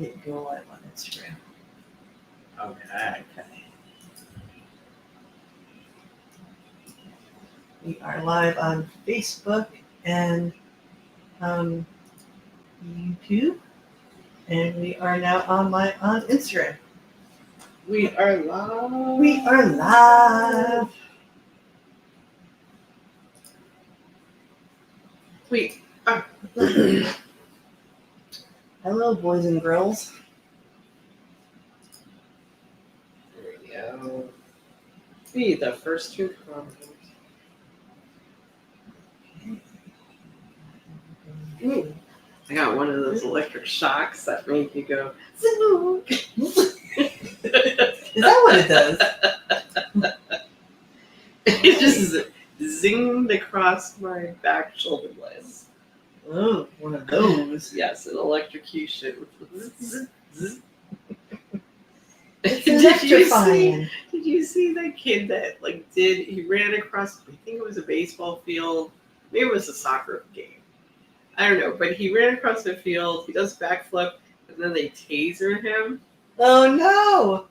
hit go live on Instagram. Okay. We are live on Facebook and YouTube, and we are now on Instagram. We are live. We are live. We are. Hello, boys and girls. There we go. Be the first two comments. Ooh, I got one of those electric shocks that make you go. Is that what it does? It just zinged across my back shoulder blades. Oh, one of those. Yes, an electrocution. It's Did electrifying. you see that kid that he ran across, I think it was a baseball field, maybe it was a soccer game. I don't know, but he ran across the field, he does backflip, and then they taser him. Oh no!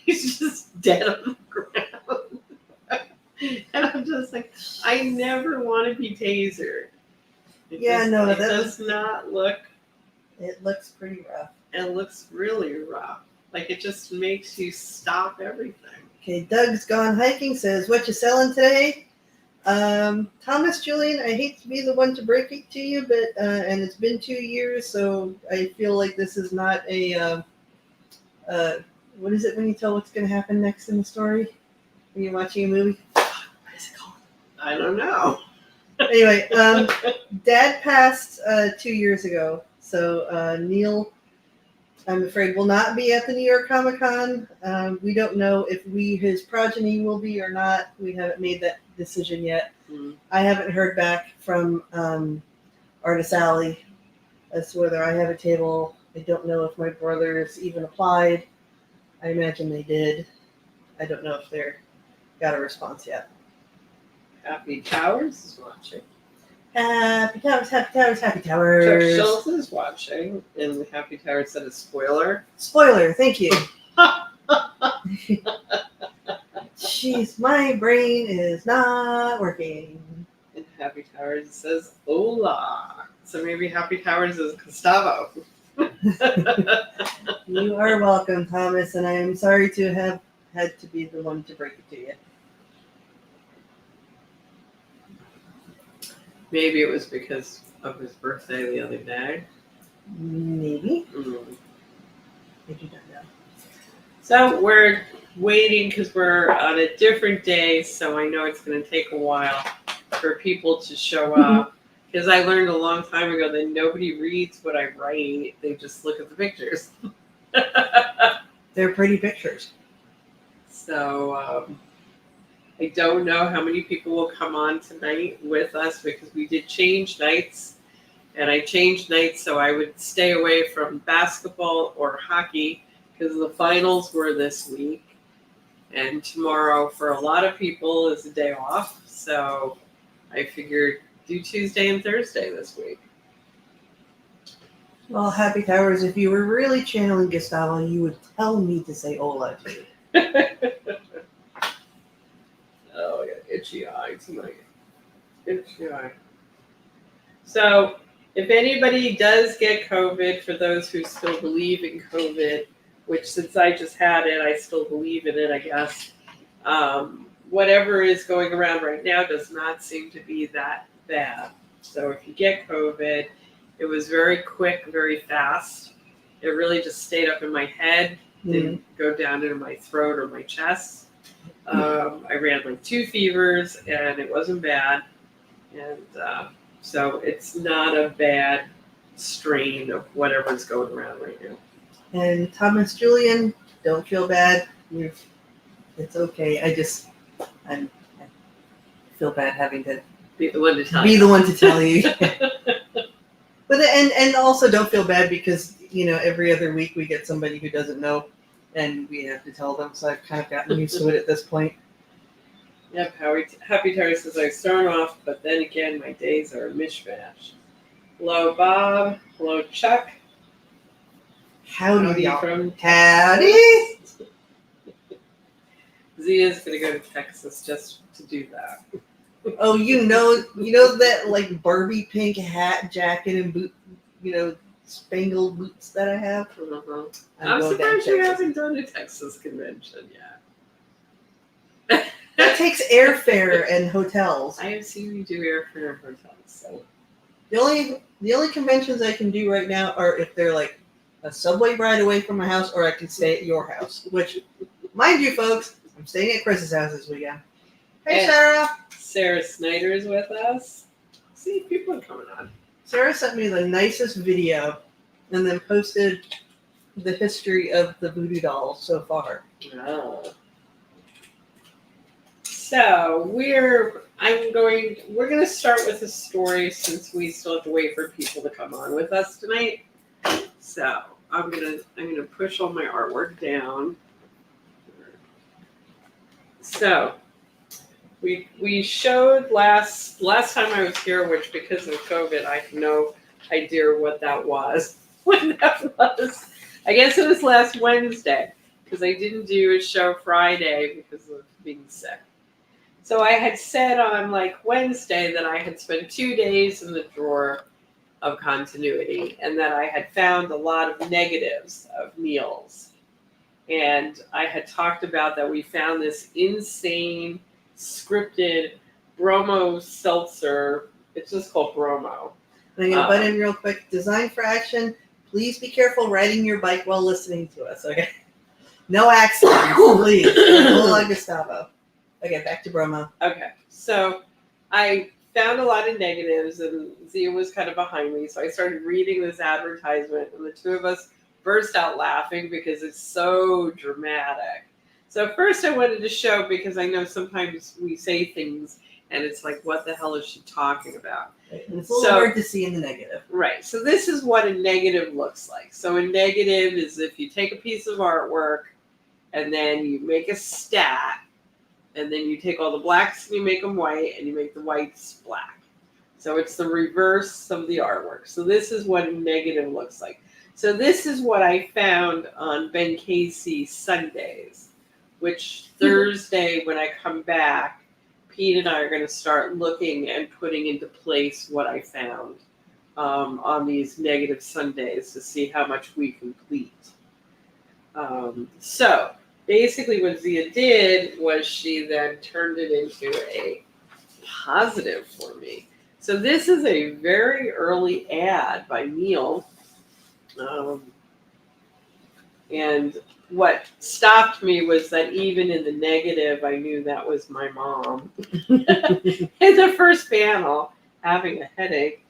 He's just dead on the ground. And I'm just like, I never want to be tasered. It does not look. It looks pretty rough. It looks really rough. Like it just makes you stop everything. Okay, Doug's Gone Hiking says, what you selling today? Thomas Julian, I hate to be the one to break it to you, but and it's been 2 years, so I feel like this is not a what is it when you tell what's going to happen next in the story when you're watching a movie? What is it called? I don't know. Anyway, Dad passed 2 years ago, so Neal, I'm afraid, will not be at the New York Comic Con. We don't know if his progeny will be or not. We haven't made that decision yet. I haven't heard back from Artist Alley as to whether I have a table. I don't know if my brothers even applied. I imagine they did. I don't know if they're got a response yet. Happy Towers is watching. Happy Towers, Happy Towers, Happy Towers. Chuck Schultz is watching, and Happy Towers said a spoiler. Spoiler, thank you. Jeez, my brain is not working. And Happy Towers says hola. So maybe Happy Towers is Gustavo. You are welcome, Thomas, and I am sorry to have had to be the one to break it to you. Maybe it was because of his birthday the other day. Maybe. I do not know. So we're waiting because we're on a different day, so I know it's going to take a while for people to show up. Because I learned a long time ago that nobody reads what I write; they just look at the pictures. They're pretty pictures. So I don't know how many people will come on tonight with us because we did change nights, and I changed nights so I would stay away from basketball or hockey because the finals were this week, and tomorrow for a lot of people is a day off. So I figured do Tuesday and Thursday this week. Well, Happy Towers, if you were really channeling Gustavo, you would tell me to say hola to you. Oh, I got itchy eye tonight. Itchy eye. So, if anybody does get COVID, for those who still believe in COVID, which since I just had it, I still believe in it, I guess. Whatever is going around right now does not seem to be that bad. So, if you get COVID, it was very quick, very fast. It really just stayed up in my head, didn't go down into my throat or my chest. I ran like 2 fevers, and it wasn't bad. And so it's not a bad strain of whatever's going around right now. And Thomas Julian, don't feel bad. It's okay. I feel bad having to Be the one to tell be you. the one to tell you. But and also don't feel bad because every other week we get somebody who doesn't know, and we have to tell them. So I've kind of gotten used to it at this point. Yep, Happy Terry says I start off, but then again my days are a mishmash. Hello, Bob. Hello, Chuck. Howdy, y'all. from Howdy. Zia's gonna go to Texas just to do that. Oh, you know that like Barbie pink hat, jacket, and boot, spangled boots that I have. Uh-huh. I'm I'm going down surprised you Texas. haven't done a Texas convention yet. That takes airfare and hotels. I have seen you do airfare and hotels. So The only conventions I can do right now are if they're like a subway ride away from my house, or I can stay at your house. Which, mind you, folks, I'm staying at Chris's house this weekend. Hey, And Sarah. Sarah Snyder is with us. See, people are coming on. Sarah sent me the nicest video, and then posted the history of the voodoo doll so far. Oh. So we're gonna start with a story since we still have to wait for people to come on with us tonight. So I'm gonna push all my artwork down. So we showed last time I was here, which because of COVID I have no idea what that was. When that was. I guess it was last Wednesday because I didn't do a show Friday because of being sick. So I had said on like Wednesday that I had spent 2 days in the drawer of continuity and that I had found a lot of negatives of Neal's. And I had talked about that we found this insane scripted bromo seltzer. It's just called bromo. I'm going to butt in real quick. Design for action. Please be careful riding your bike while listening to us, okay? No accidents, please. Hold on, Gustavo. Okay, back to Bromo. Okay, so I found a lot of negatives, and Zia was kind of behind me, so I started reading this advertisement, and the two of us burst out laughing because it's so dramatic. So first I wanted to show, because I know sometimes we say things, and it's like, what the hell is she talking about? And it's a little hard to see in the negative. Right, so this is what a negative looks like. So a negative is if you take a piece of artwork, and then you make a stat, and then you take all the blacks and you make them white, and you make the whites black. So it's the reverse of the artwork. So this is what a negative looks like. So this is what I found on Ben Casey Sundays, which Thursday when I come back, Pete and I are going to start looking and putting into place what I found on these negative Sundays to see how much we complete. So basically what Zia did was she then turned it into a positive for me. So this is a very early ad by Neal. And what stopped me was that even in the negative, I knew that was my mom. In the first panel, having a headache.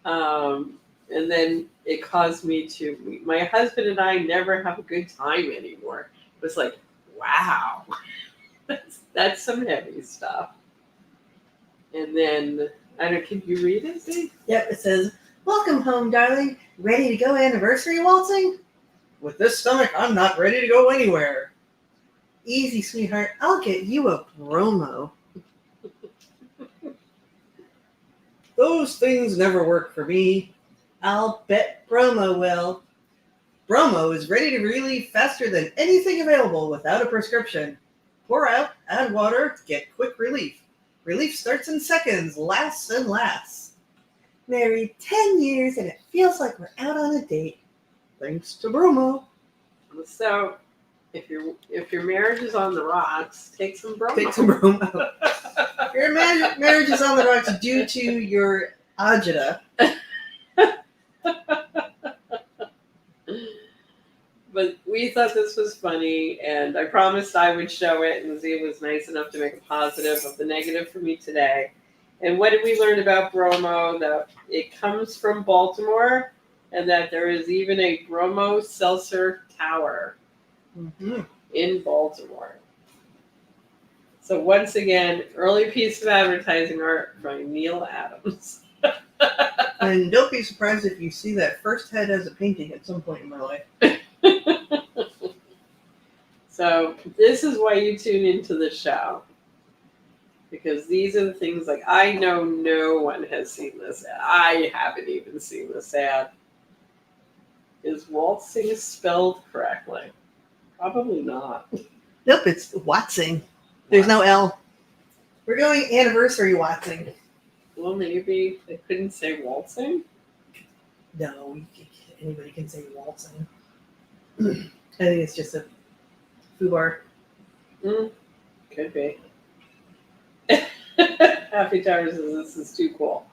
And then it caused me to, my husband and I never have a good time anymore. It was like, wow, that's some heavy stuff. And then, I don't know, can you read it, Zee? Yep, it says, "Welcome home, darling. Ready to go anniversary waltzing? With this stomach, I'm not ready to go anywhere. Easy, sweetheart. I'll get you a bromo. Those things never work for me. I'll bet bromo will. Bromo is ready to relieve faster than anything available without a prescription. Pour out, add water, get quick relief. Relief starts in seconds, lasts and lasts. Married 10 years and it feels like we're out on a date. Thanks to bromo." So, if your marriage is on the rocks, take some bromo. Take some bromo. Your marriage is on the rocks due to your agita. But we thought this was funny, and I promised I would show it, and Zia was nice enough to make a positive of the negative for me today. And what did we learn about bromo? That it comes from Baltimore, and that there is even a bromo seltzer tower in Baltimore. So once again, early piece of advertising art by Neal Adams. And don't be surprised if you see that first head as a painting at some point in my life. So this is why you tune into the show. Because these are the things, like, I know no one has seen this ad. I haven't even seen this ad. Is waltzing spelled correctly? Probably not. Nope, it's Watson. There's no L. We're going anniversary Watson. Well, maybe they couldn't say waltzing. No, anybody can say waltzing. I think it's just a foobar. Could be. Happy Towers says this is too cool.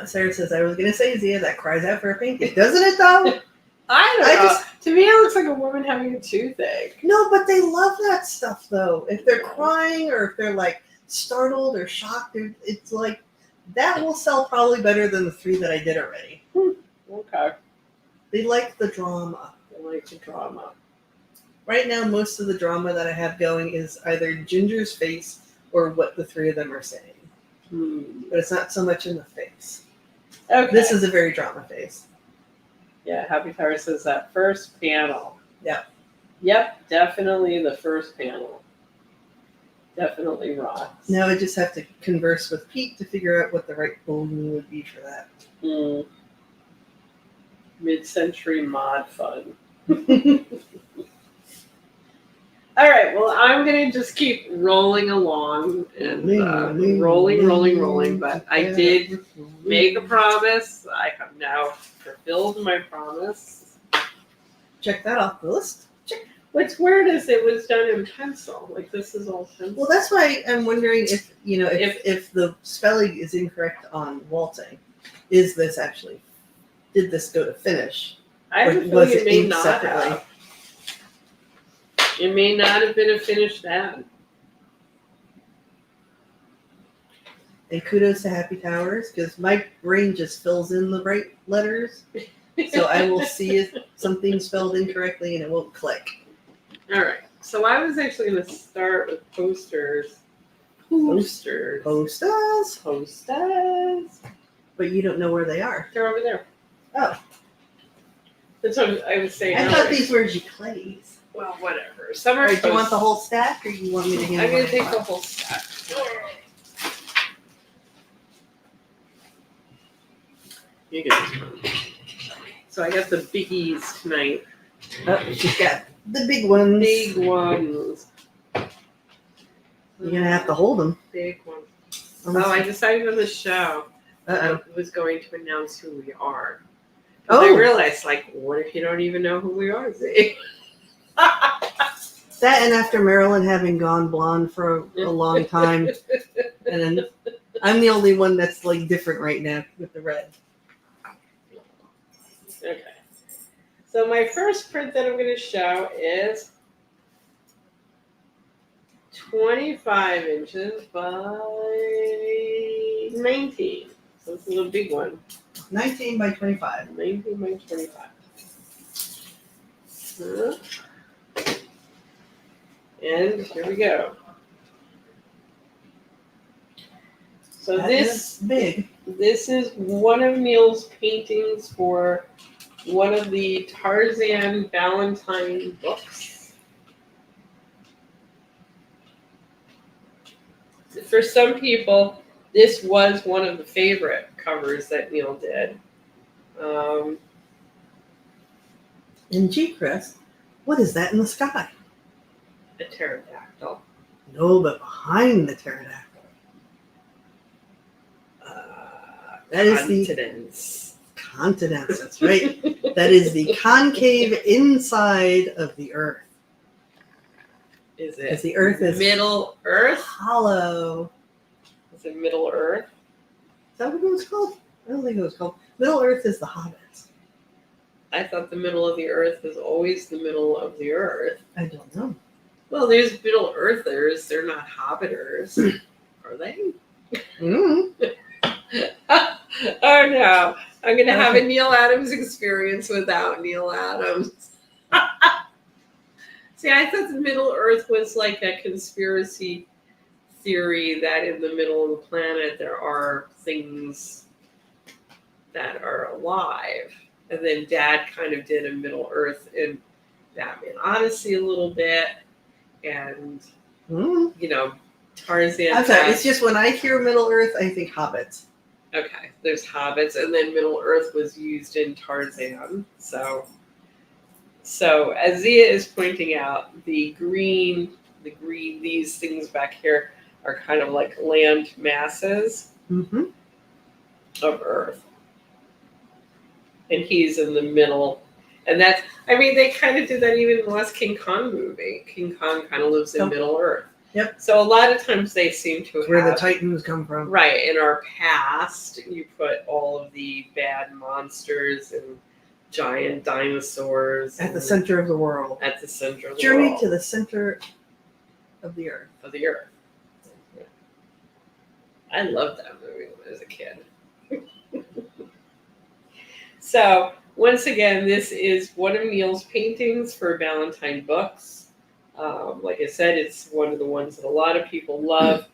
Sarah says, I was going to say Zia, that cries out for a painting. Doesn't it, though? I don't know. To me, it looks like a woman having a toothache. No, but they love that stuff, though. If they're crying or if they're, like, startled or shocked, it's like, that will sell probably better than the 3 that I did already. Okay. They like the drama. They like the drama. Right now, most of the drama that I have going is either Ginger's face or what the 3 of them are saying. But it's not so much in the face. Okay. This is a very drama face. Yeah, Happy Towers says that first panel. Yeah. Yep, definitely the first panel. Definitely rocks. Now I just have to converse with Pete to figure out what the right balloon would be for that. Mid-century mod fun. All right, well, I'm going to just keep rolling along and rolling, but I did make a promise. I have now fulfilled my promise. Check that off the list. What's weird is it was done in pencil. Like, this is all pencil. Well, that's why I'm wondering if, if the spelling is incorrect on waltzing, did this go to finish? I have a feeling it may not have. It may not have been a finished ad. And kudos to Happy Towers, because my brain just fills in the right letters. So I will see if something's spelled incorrectly and it won't click. All right. So I was actually going to start with posters. Posters. But you don't know where they are. They're over there. Oh. That's what I was saying. I thought these were giclees. Well, whatever. Some are. Do you want the whole stack, or do you want me to handle it? I'm going to take the whole stack. You get this one. So I got the biggies tonight. Oh, she's got the big ones. Big ones. You're going to have to hold them. Big ones. Oh, I decided on the show Uh-oh. I was going to announce who we are. Oh. I realized, what if you don't even know who we are, Z? That, and after Marilyn having gone blonde for a long time, and then I'm the only one that's different right now with the red. Okay. So my first print that I'm going to show is 25 inches by 19. So it's a little big one. 19 by 25. 19 by 25. And here we go. So That's big. This is one of Neal's paintings for one of the Tarzan Valentine books. For some people, this was one of the favorite covers that Neal did. And G, Chris, what is that in the sky? A pterodactyl. No, but behind the pterodactyl. That is the continents. That's right. That is the concave inside of the Earth. Is it? Because the Earth is Middle Earth? hollow. Is it Middle Earth? Is that what it was called? I don't think it was called. Middle Earth is the hobbits. I thought the middle of the Earth was always the middle of the Earth. I don't know. Well, there's Middle Earthers. They're not hobbiters. Are they? Oh no. I'm going to have a Neal Adams experience without Neal Adams. See, I thought the Middle Earth was like a conspiracy theory that in the middle of the planet there are things that are alive. And then Dad kind of did a Middle Earth in Batman Odyssey a little bit. And, Tarzan. I'm sorry, it's just when I hear Middle Earth, I think hobbits. Okay, there's hobbits, and then Middle Earth was used in Tarzan. So as Zia is pointing out, the green, these things back here are kind of like land masses Mm-hmm. of Earth, and he's in the middle. And that's, I mean, they kind of did that even in the last King Kong movie. King Kong kind of lives in Middle Earth. Yep. So a lot of times they seem to Where have, the Titans come from. right, in our past, you put all of the bad monsters and giant dinosaurs At the center of the world. at the center of the Journey world. to the center of the earth. Of the Earth. I loved that movie when I was a kid. So, once again, this is one of Neal's paintings for Valentine Books. Like I said, it's one of the ones that a lot of people love.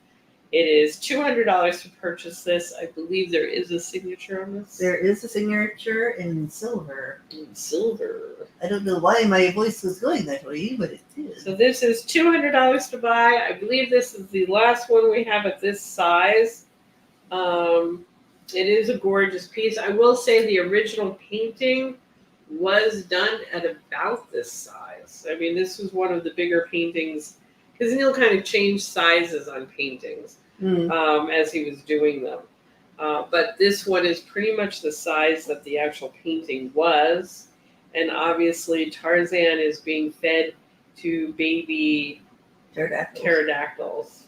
It is $200 to purchase this. I believe there is a signature on this. There is a signature in silver. In silver. I don't know why my voice was going that way, but it did. So this is $200 to buy. I believe this is the last one we have at this size. It is a gorgeous piece. I will say the original painting was done at about this size. I mean, this was one of the bigger paintings, because Neal kind of changed sizes on paintings as he was doing them. But this one is pretty much the size that the actual painting was. And obviously Tarzan is being fed to baby pterodactyls.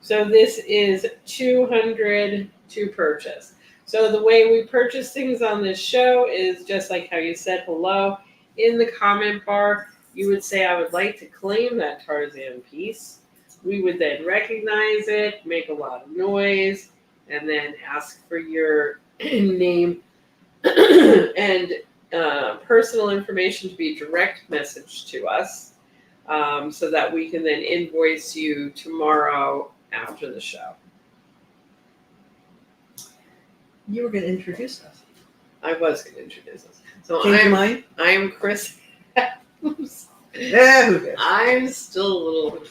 So this is $200 to purchase. So the way we purchase things on this show is just like how you said hello. In the comment bar, you would say, I would like to claim that Tarzan piece. We would then recognize it, make a lot of noise, and then ask for your name and personal information to be direct message to us, so that we can then invoice you tomorrow after the show. You were going to introduce us. I was going to introduce us. So I'm Chris Adams. Yeah, who cares? I'm still a little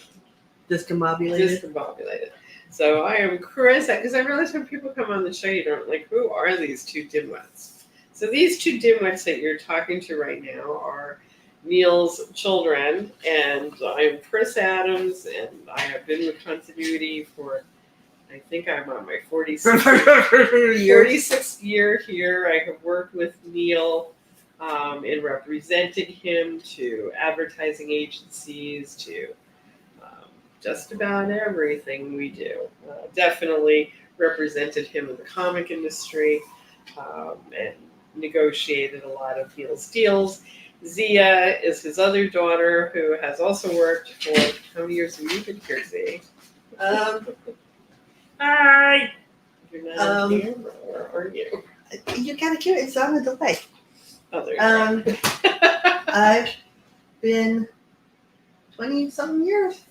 discombobulated. So I am Chris, because I realize when people come on the show, you don't like, who are these two dimwits? So these two dimwits that you're talking to right now are Neal's children, and I'm Chris Adams, and I have been with Continuity for, I think I'm on my 46th year here. I have worked with Neal in representing him to advertising agencies, to just about everything we do. Definitely represented him in the comic industry and negotiated a lot of Neal's deals. Zia is his other daughter, who has also worked for, how many years have you been here, Zia? Hi! You're not on camera, or are you? You gotta keep it. It's on the delay. Oh, there you go. I've been 20-something years.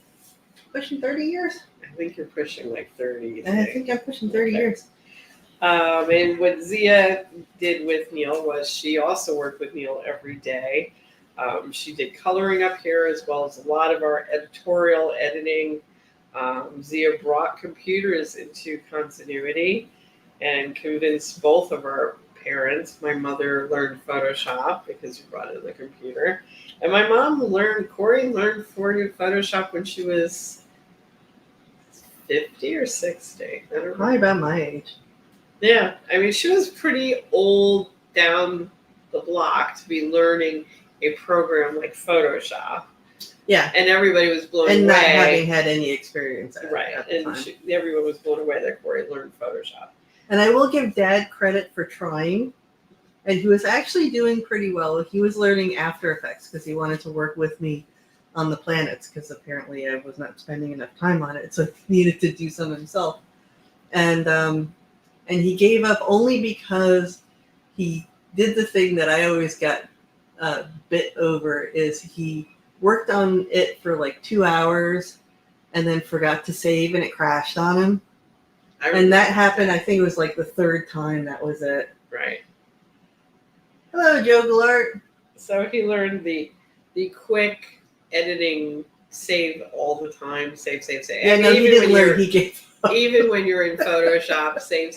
Pushing 30 years. I think you're pushing like 30. I think I'm pushing 30 years. And what Zia did with Neal was she also worked with Neal every day. She did coloring up here, as well as a lot of our editorial editing. Zia brought computers into Continuity and convinced both of our parents. My mother learned Photoshop because she brought in the computer. And my mom Corey learned Photoshop when she was 50 or 60. I don't know. Probably about my age. Yeah, I mean, she was pretty old down the block to be learning a program like Photoshop. Yeah. And everybody was blown away. And not having had any experience at the time. Everyone was blown away that Corey learned Photoshop. And I will give Dad credit for trying. And he was actually doing pretty well. He was learning After Effects because he wanted to work with me on the planets, because apparently I was not spending enough time on it. So he needed to do some himself. And he gave up only because he did the thing that I always got bit over, is he worked on it for like 2 hours and then forgot to save, and it crashed on him. And that happened, I think it was like the third time that was it. Right. Hello, Joe Glart. So he learned the quick editing save all the time. Save. Yeah, And no, he even didn't when learn. you're He gave up. even when you're in Photoshop, save.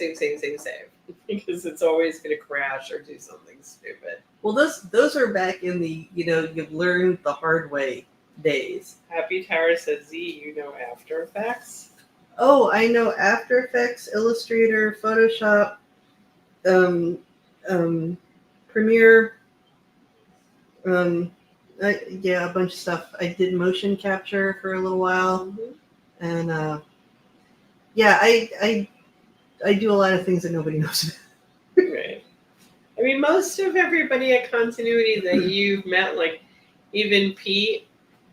Because it's always going to crash or do something stupid. Well, those are back in the you've learned the hard way days. Happy Tower says, Z, you know After Effects? Oh, I know After Effects, Illustrator, Photoshop, Premiere, yeah, a bunch of stuff. I did motion capture for a little while, Mhm. and yeah, I do a lot of things that nobody knows about. Right. I mean, most of everybody at Continuity that you've met, like even Pete,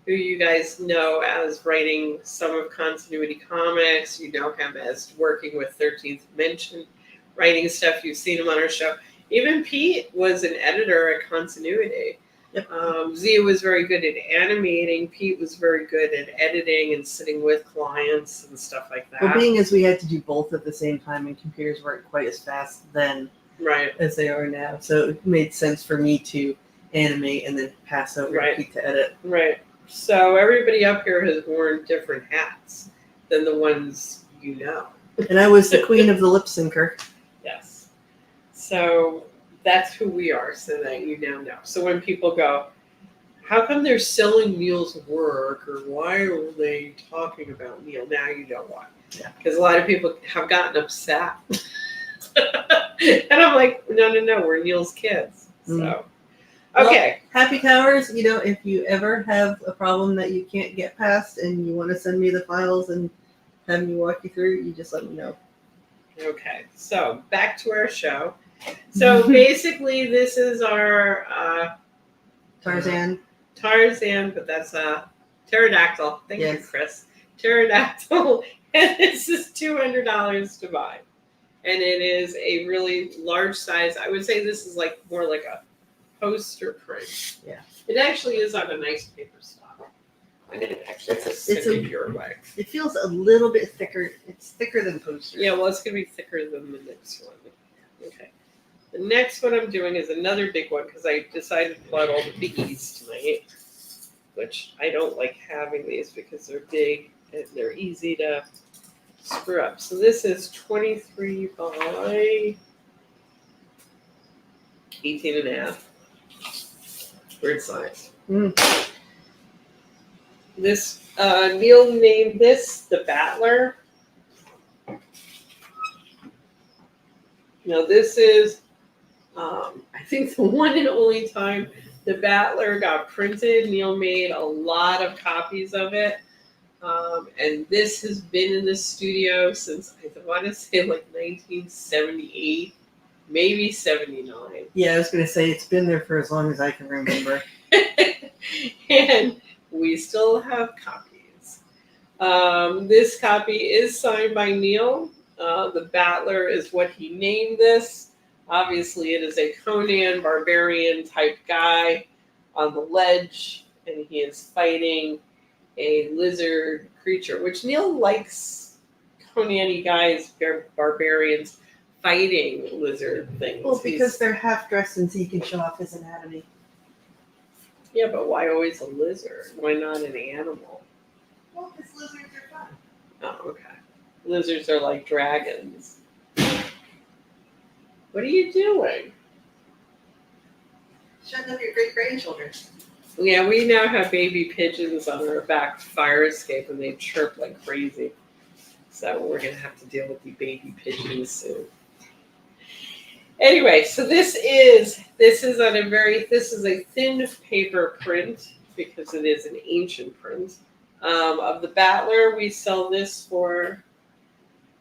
who you guys know as writing some of Continuity comics, you know him as working with 13th Dimension, writing stuff. You've seen him on our show. Even Pete was an editor at Continuity. Yep. Zia was very good at animating. Pete was very good at editing and sitting with clients and stuff like that. Well, being as we had to do both at the same time, and computers weren't quite as fast then Right. as they are now, so it made sense for me to animate and then pass over Right. to Pete to edit. Right. So everybody up here has worn different hats than the ones you know. And I was the queen of the lip syncer. Yes. So that's who we are, so that you now know. So when people go, how come they're selling Neal's work, or why are they talking about Neal? Now you know why. Yeah. Because a lot of people have gotten upset. And I'm like, no, we're Neal's kids. So, okay. Well, Happy Towers, if you ever have a problem that you can't get past and you want to send me the files and have me walk you through, you just let me know. Okay, so back to our show. So basically, this is our Tarzan. But that's a pterodactyl. Thank you, Yes. Chris. Pterodactyl, and this is $200 to buy, and it is a really large size. I would say this is more like a poster print. Yeah. It actually is on a nice paper stock. I didn't actually send it your way. It feels a little bit thicker. It's thicker than poster. Yeah, well, it's going to be thicker than the next one. Okay. The next one I'm doing is another big one because I decided to pull out all the biggies tonight, which I don't like having these because they're big and they're easy to screw up. So this is 23 by 18 and a half. Weird size. This, Neal named this the Battler. Now this is, I think the one and only time the Battler got printed. Neal made a lot of copies of it. And this has been in the studio since, I want to say 1978, maybe 79. Yeah, I was going to say it's been there for as long as I can remember. And we still have copies. This copy is signed by Neal. The Battler is what he named this. Obviously, it is a Conan barbarian type guy on the ledge, and he is fighting a lizard creature, which Neal likes Conan-y guys, barbarians, fighting lizard things. Well, because they're half dressed and so he can show off his anatomy. Yeah, but why always a lizard? Why not an animal? Well, because lizards are fun. Oh, okay. Lizards are like dragons. What are you doing? Shutting up your great-grandchildren. Yeah, we now have baby pigeons on our back fire escape, and they chirp like crazy. So we're gonna have to deal with the baby pigeons soon. Anyway, so this is a thin paper print because it is an ancient print of the Battler. We sell this for,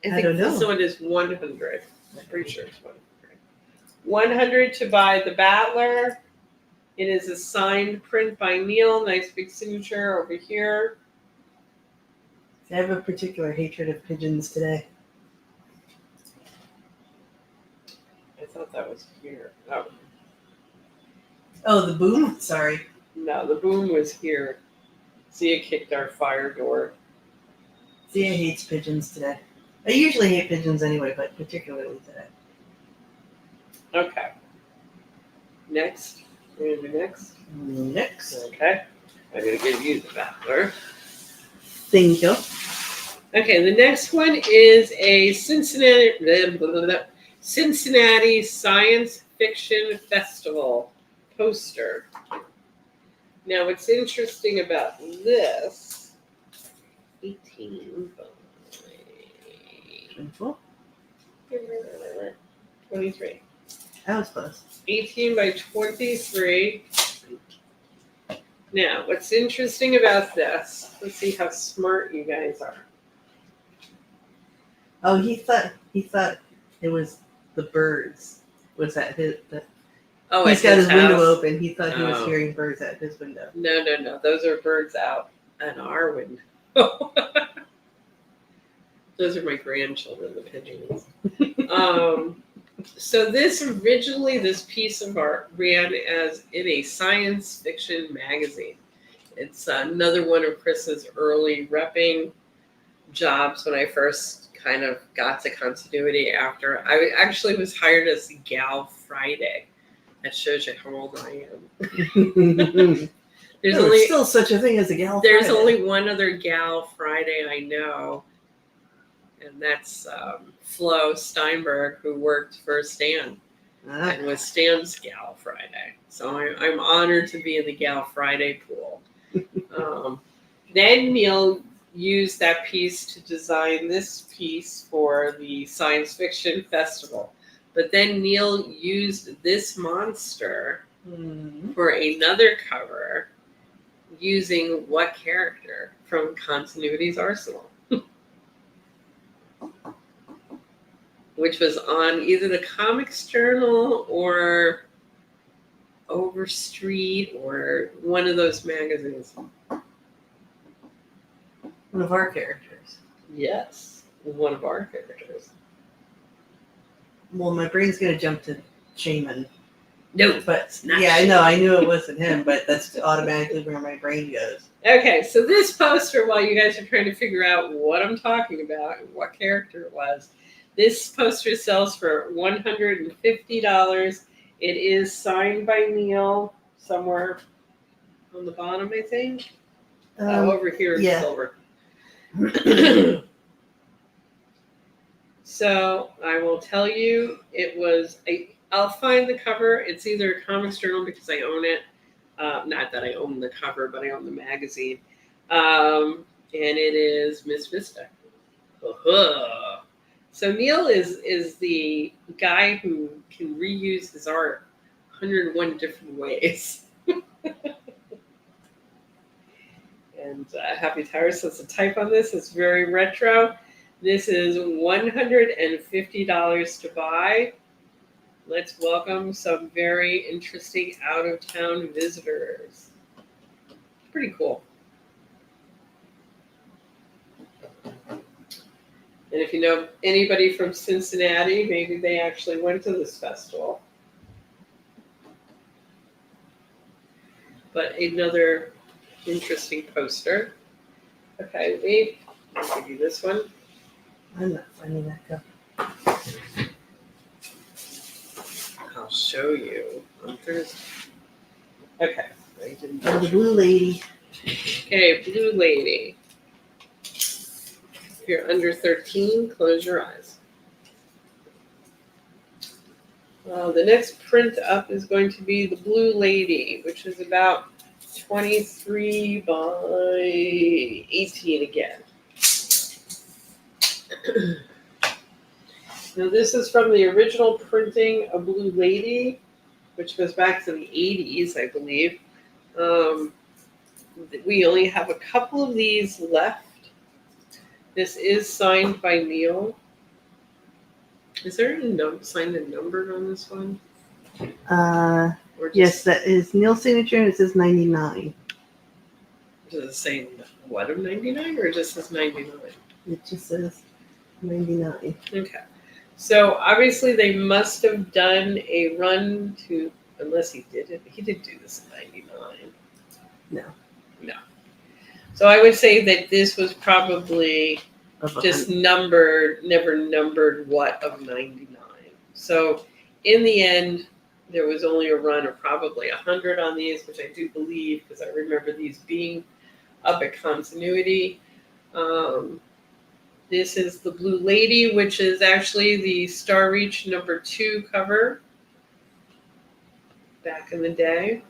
I think this one is 100. I'm pretty sure it's 100. 100 to buy the Battler. It is a signed print by Neal. Nice big signature over here. I have a particular hatred of pigeons today. I thought that was here. Oh, the boom? Sorry. No, the boom was here. Zia kicked our fire door. Zia hates pigeons today. I usually hate pigeons anyway, but particularly today. Okay. Next. We're going to do next? Next. Okay. I'm going to give you the Valor. Thank you. Okay, the next one is a Cincinnati Science Fiction Festival poster. Now, what's interesting about this, 18 by 23. That was close. 18 by 23. Now, what's interesting about this, let's see how smart you guys are. Oh, he thought it was the birds. Was that his? Oh, He's at got his window house? open. He thought he was Oh. hearing birds at his window. No. Those are birds out at our window. Those are my grandchildren, the pigeons. So this piece of art ran as in a science fiction magazine. It's another one of Chris's early repping jobs when I first kind of got to continuity after. I actually was hired as Gal Friday. That shows you how old I am. There's still such a thing as a gal. There's Friday. only one other Gal Friday I know, and that's Flo Steinberg, who worked for Stan and was Stan's Gal Friday. So I'm honored to be in the Gal Friday pool. Then Neal used that piece to design this piece for the Science Fiction Festival. But then Neal used this monster for another cover using what character from Continuity's Arsenal? Which was on either the Comics Journal or Overstreet or one of those magazines. One of our characters. Yes, one of our characters. Well, my brain's gonna jump to Shaman. No, but not yeah, Shaman. I know. I knew it wasn't him, but that's automatically where my brain goes. Okay, so this poster, while you guys are trying to figure out what I'm talking about and what character it was, this poster sells for $150. It is signed by Neal somewhere on the bottom, I think. Over here in silver. So I will tell you, it was I'll find the cover. It's either a Comics Journal because I own it. Not that I own the cover, but I own the magazine. And it is Miss Vista. So Neal is the guy who can reuse his art 101 different ways. And Happy Tower says the type on this is very retro. This is $150 to buy. Let's welcome some very interesting out-of-town visitors. Pretty cool. And if you know anybody from Cincinnati, maybe they actually went to this festival. But another interesting poster. Okay, wait. I'll give you this one. I'm not finding that cup. I'll show you on Thursday. Okay. Oh, the blue lady. Okay, blue lady. If you're under 13, close your eyes. The next print up is going to be the blue lady, which is about 23 by 18 again. Now this is from the original printing of Blue Lady, which goes back to the 80s, I believe. We only have a couple of these left. This is signed by Neal. Is there any signed and numbered on this one? Yes, that is Neal's signature, and it says 99. Does it say what of 99, or just says 99? It just says 99. Okay. So obviously they must have done a run to, unless he did it. He didn't do this in 99. No. So I would say that this was probably just numbered, never numbered what of 99. So in the end, There was only a run of probably 100 on these, which I do believe because I remember these being up at Continuity. This is the Blue Lady, which is actually the Star Reach #2 cover back in the day.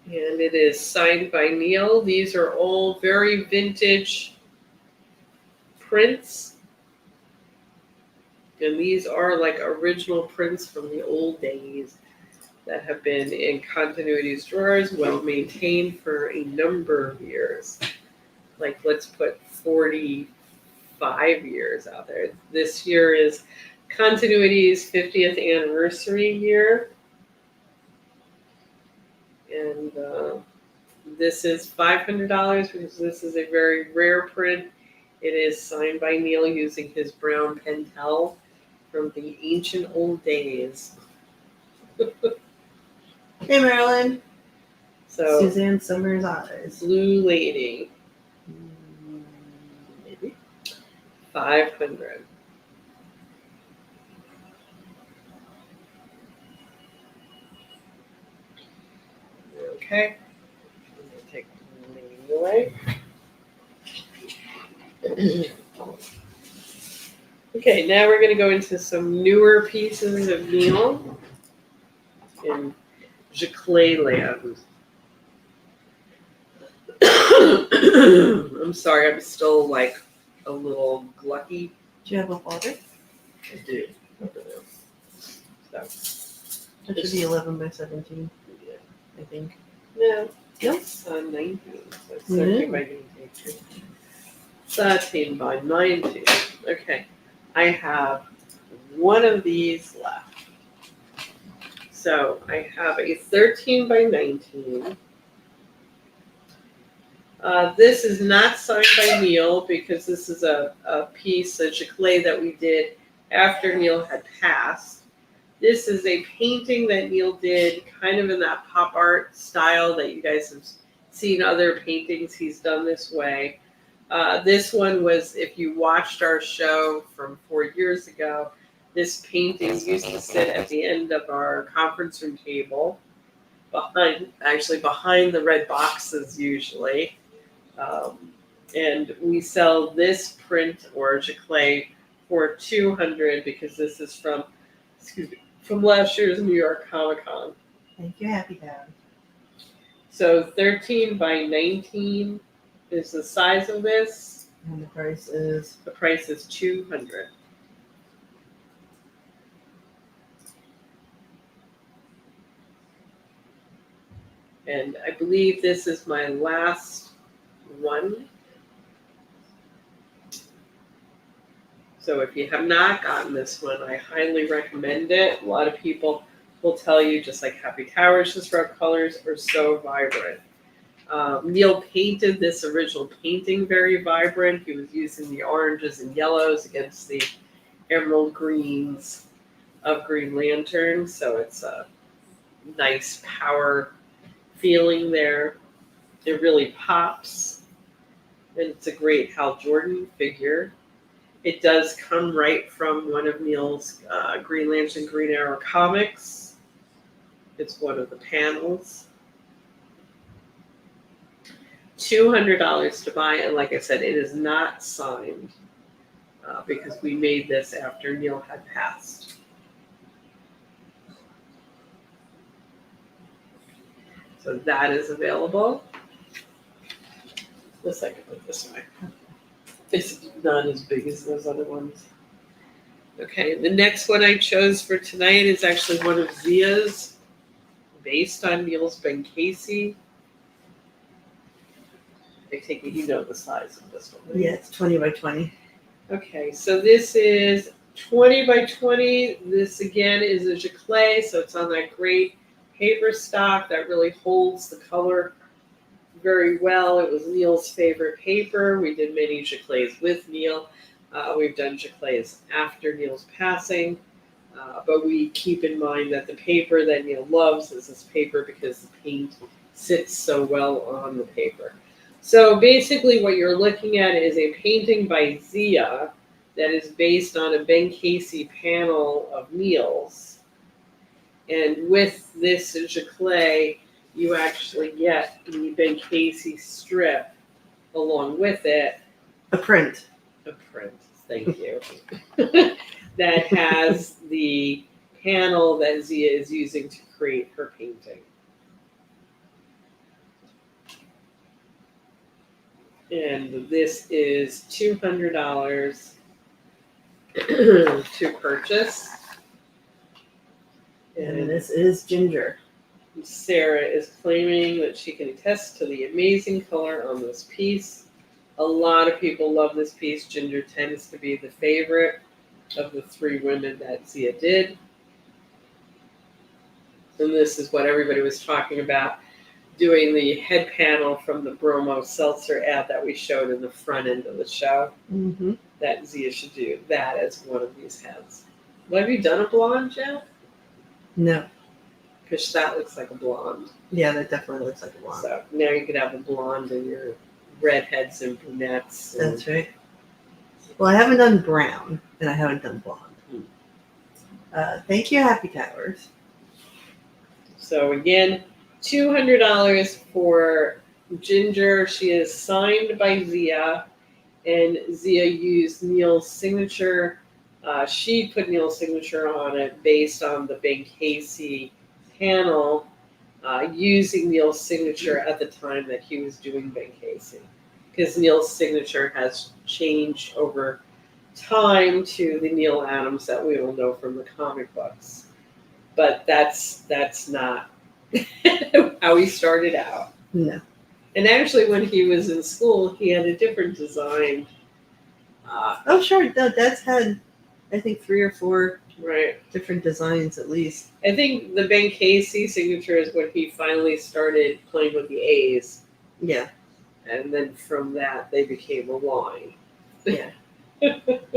And it is signed by Neal. These are all very vintage prints. And these are like original prints from the old days that have been in Continuity's drawers, well maintained for a number of years. Like, let's put 45 years out there. This year is Continuity's 50th anniversary year. And this is $500 because this is a very rare print. It is signed by Neal using his brown pentel from the ancient old days. Hey, Marilyn. So, Suzanne Summers' eyes. Blue Lady, Maybe. 500. Okay. I'm gonna take the lady away. Okay, now we're going to go into some newer pieces of Neal in giclee land. I'm sorry, I'm still like a little glucky. Do you have a water? I do. So, That should be 11 by 17, yeah. I think. No, No? it's 19. So it's 13 by 19. 13 by 19. Okay. I have one of these left. So I have a 13 by 19. This is not signed by Neal because this is a piece, a giclee that we did after Neal had passed. This is a painting that Neal did kind of in that pop art style that you guys have seen other paintings he's done this way. This one was, if you watched our show from 4 years ago, this painting used to sit at the end of our conference room table, behind the red boxes usually. And we sell this print or giclee for $200 because this is from last year's New York Comic Con. Thank you, Happy Dad. So 13 by 19 is the size of this. And the price is? The price is $200. And I believe this is my last one. So if you have not gotten this one, I highly recommend it. A lot of people will tell you, just like Happy Towers, just rough colors are so vibrant. Neal painted this original painting very vibrant. He was using the oranges and yellows against the emerald greens of Green Lantern. So it's a nice power feeling there. It really pops. And it's a great Hal Jordan figure. It does come right from one of Neal's Green Lantern, Green Arrow comics. It's one of the panels. $200 to buy, and like I said, it is not signed because we made this after Neal had passed. So that is available. This I can put this way. It's not as big as those other ones. Okay, the next one I chose for tonight is actually one of Zia's, based on Neal's Ben Casey. I take it you know the size of this one, right? Yeah, it's 20 by 20. Okay, so this is 20 by 20. This again is a giclee, so it's on that great paper stock that really holds the color very well. It was Neal's favorite paper. We did many giclees with Neal. We've done giclees after Neal's passing, but we keep in mind that the paper that Neal loves is this paper because the paint sits so well on the paper. So basically what you're looking at is a painting by Zia that is based on a Ben Casey panel of Neal's. And with this giclée, you actually get the Ben Casey strip along with it. A print. A print, thank you. That has the panel that Zia is using to create her painting. And this is $200 to purchase. And this is Ginger. Sarah is claiming that she can attest to the amazing color on this piece. A lot of people love this piece. Ginger tends to be the favorite of the three women that Zia did. And this is what everybody was talking about, doing the head panel from the Bromo Seltzer ad that we showed in the front end of the show. Mm-hmm. That Zia should do that as one of these heads. Well, have you done a blonde, Jeff? No. Because that looks like a blonde. Yeah, that definitely looks like a blonde. So now you could have a blonde in your redheads and brunettes. And That's right. Well, I haven't done brown, and I haven't done blonde. Thank you, Happy Towers. So again, $200 for Ginger. She is signed by Zia, and Zia used Neal's signature. She put Neal's signature on it based on the Ben Casey panel, using Neal's signature at the time that he was doing Ben Casey. Because Neal's signature has changed over time to the Neal Adams that we all know from the comic books. But that's not how he started out. No. And actually, when he was in school, he had a different design. Oh, sure. No, Dad's had, I think, 3 or 4 Right. different designs at least. I think the Ben Casey signature is when he finally started playing with the A's. Yeah. And then from that, they became a line. Yeah.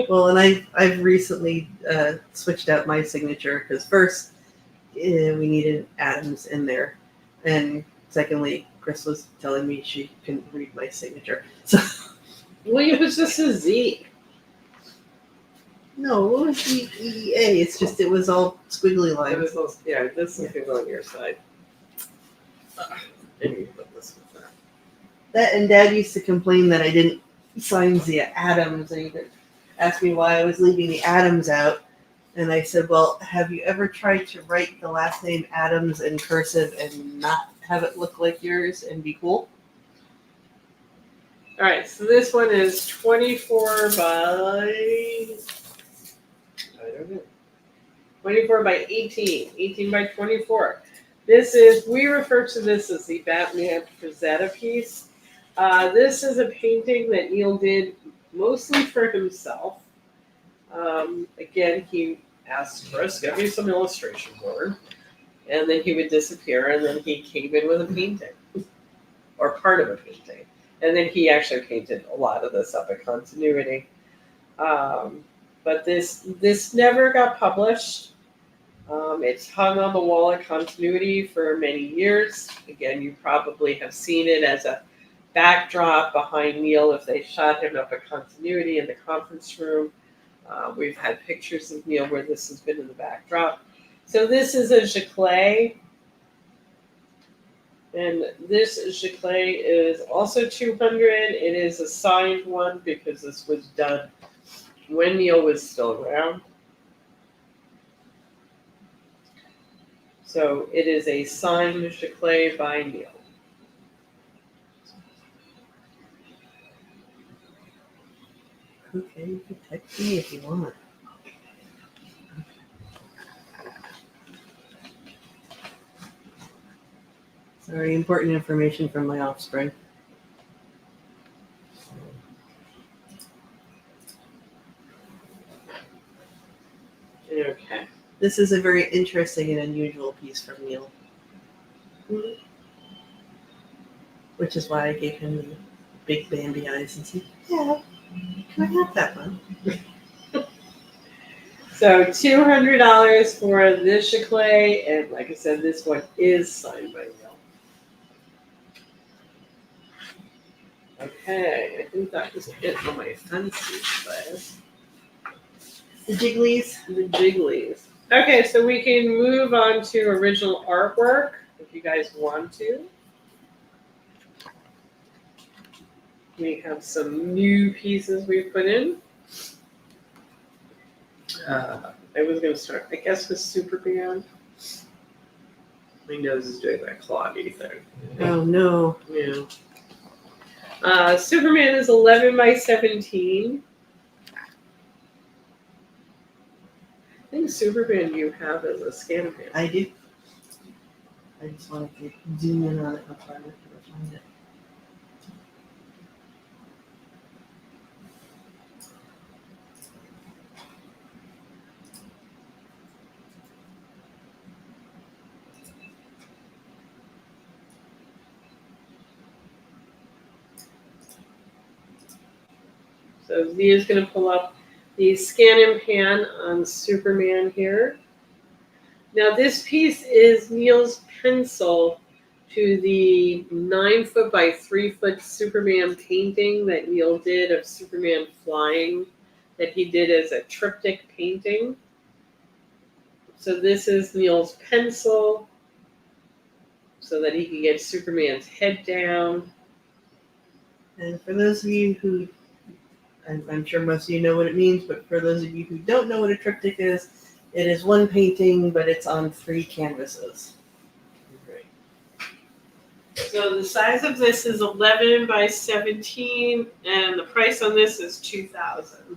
Well, and I've recently switched out my signature because first we needed Adams in there, and secondly, Chris was telling me she couldn't read my signature. So Well, it was just a Z. no, what was the EEA? It's just it was all squiggly It lines. was also, yeah, this is on your side. And you put this with that. That and Dad used to complain that I didn't sign Zia Adams, and he would ask me why I was leaving the Adams out. And I said, well, have you ever tried to write the last name Adams in cursive and not have it look like yours and be cool? All right, so this one is 24 by, I don't know, 24 by 18, 18 by 24. We refer to this as the Batman Frazetta piece. This is a painting that Neal did mostly for himself. Again, he asked Chris, give me some illustration board. And then he would disappear, and then he came in with a painting, or part of a painting. And then he actually painted a lot of this up at Continuity. But this never got published. It's hung on the wall at Continuity for many years. Again, you probably have seen it as a backdrop behind Neal if they shot him up at Continuity in the conference room. We've had pictures of Neal where this has been in the backdrop. So this is a giclée. And this giclée is also $200. It is a signed one because this was done when Neal was still around. So it is a signed giclée by Neal. Okay, you can text me if you want. Sorry, important information from my offspring. Okay. This is a very interesting and unusual piece from Neal. Which is why I gave him the big Bambi eyes and said, yeah, can I have that one? So $200 for this giclée, and like I said, this one is signed by Neal. Okay, I think that was it on my fancy list. The giclees. The giclees. Okay, so we can move on to original artwork if you guys want to. We have some new pieces we put in. I was going to start, I guess, with Superman. My nose is doing that cloggy thing. Oh no. Yeah. Superman is 11 by 17. I think Superman you have as a scan pan. I do. I just wanted to zoom in on it. I'll try to find it. So Z is going to pull up the scan and pan on Superman here. Now this piece is Neal's pencil to the 9-foot by 3-foot Superman painting that Neal did of Superman flying that he did as a triptych painting. So this is Neal's pencil so that he can get Superman's head down. And for those of you who, I'm sure most of you know what it means, but for those of you who don't know what a triptych is, it is one painting, but it's on 3 canvases. Right. So the size of this is 11 by 17, and the price on this is $2,000.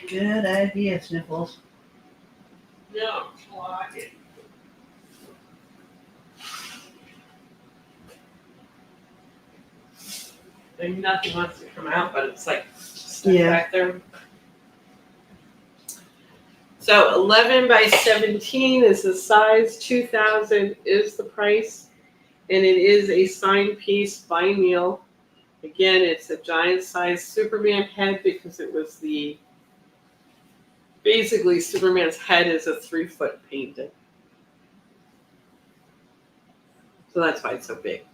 Good idea, Sniffles. No, block it. Like nothing wants to come out, but it's like stuck back there. So 11 by 17 is the size. 2,000 is the price, and it is a signed piece by Neal. Again, it's a giant size Superman head because it was basically Superman's head is a 3-foot painting. So that's why it's so big.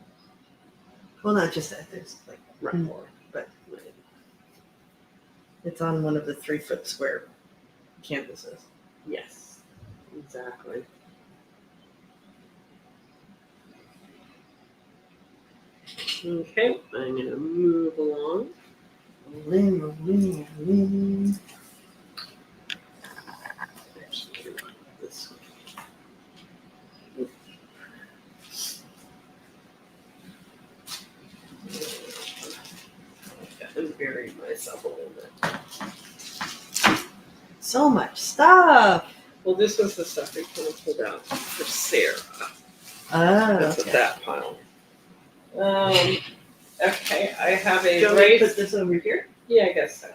Well, not just that. There's like more, but it's on one of the 3-foot square canvases. Yes, exactly. Okay, I'm going to move along. Rolling. Actually, this one. I'm burying myself a little bit. So much stuff. Well, this was the stuff I kind of pulled out for Sarah. Oh, That's okay. that pile. Okay, I have a Do you want me to put this over here? Yeah, I guess so.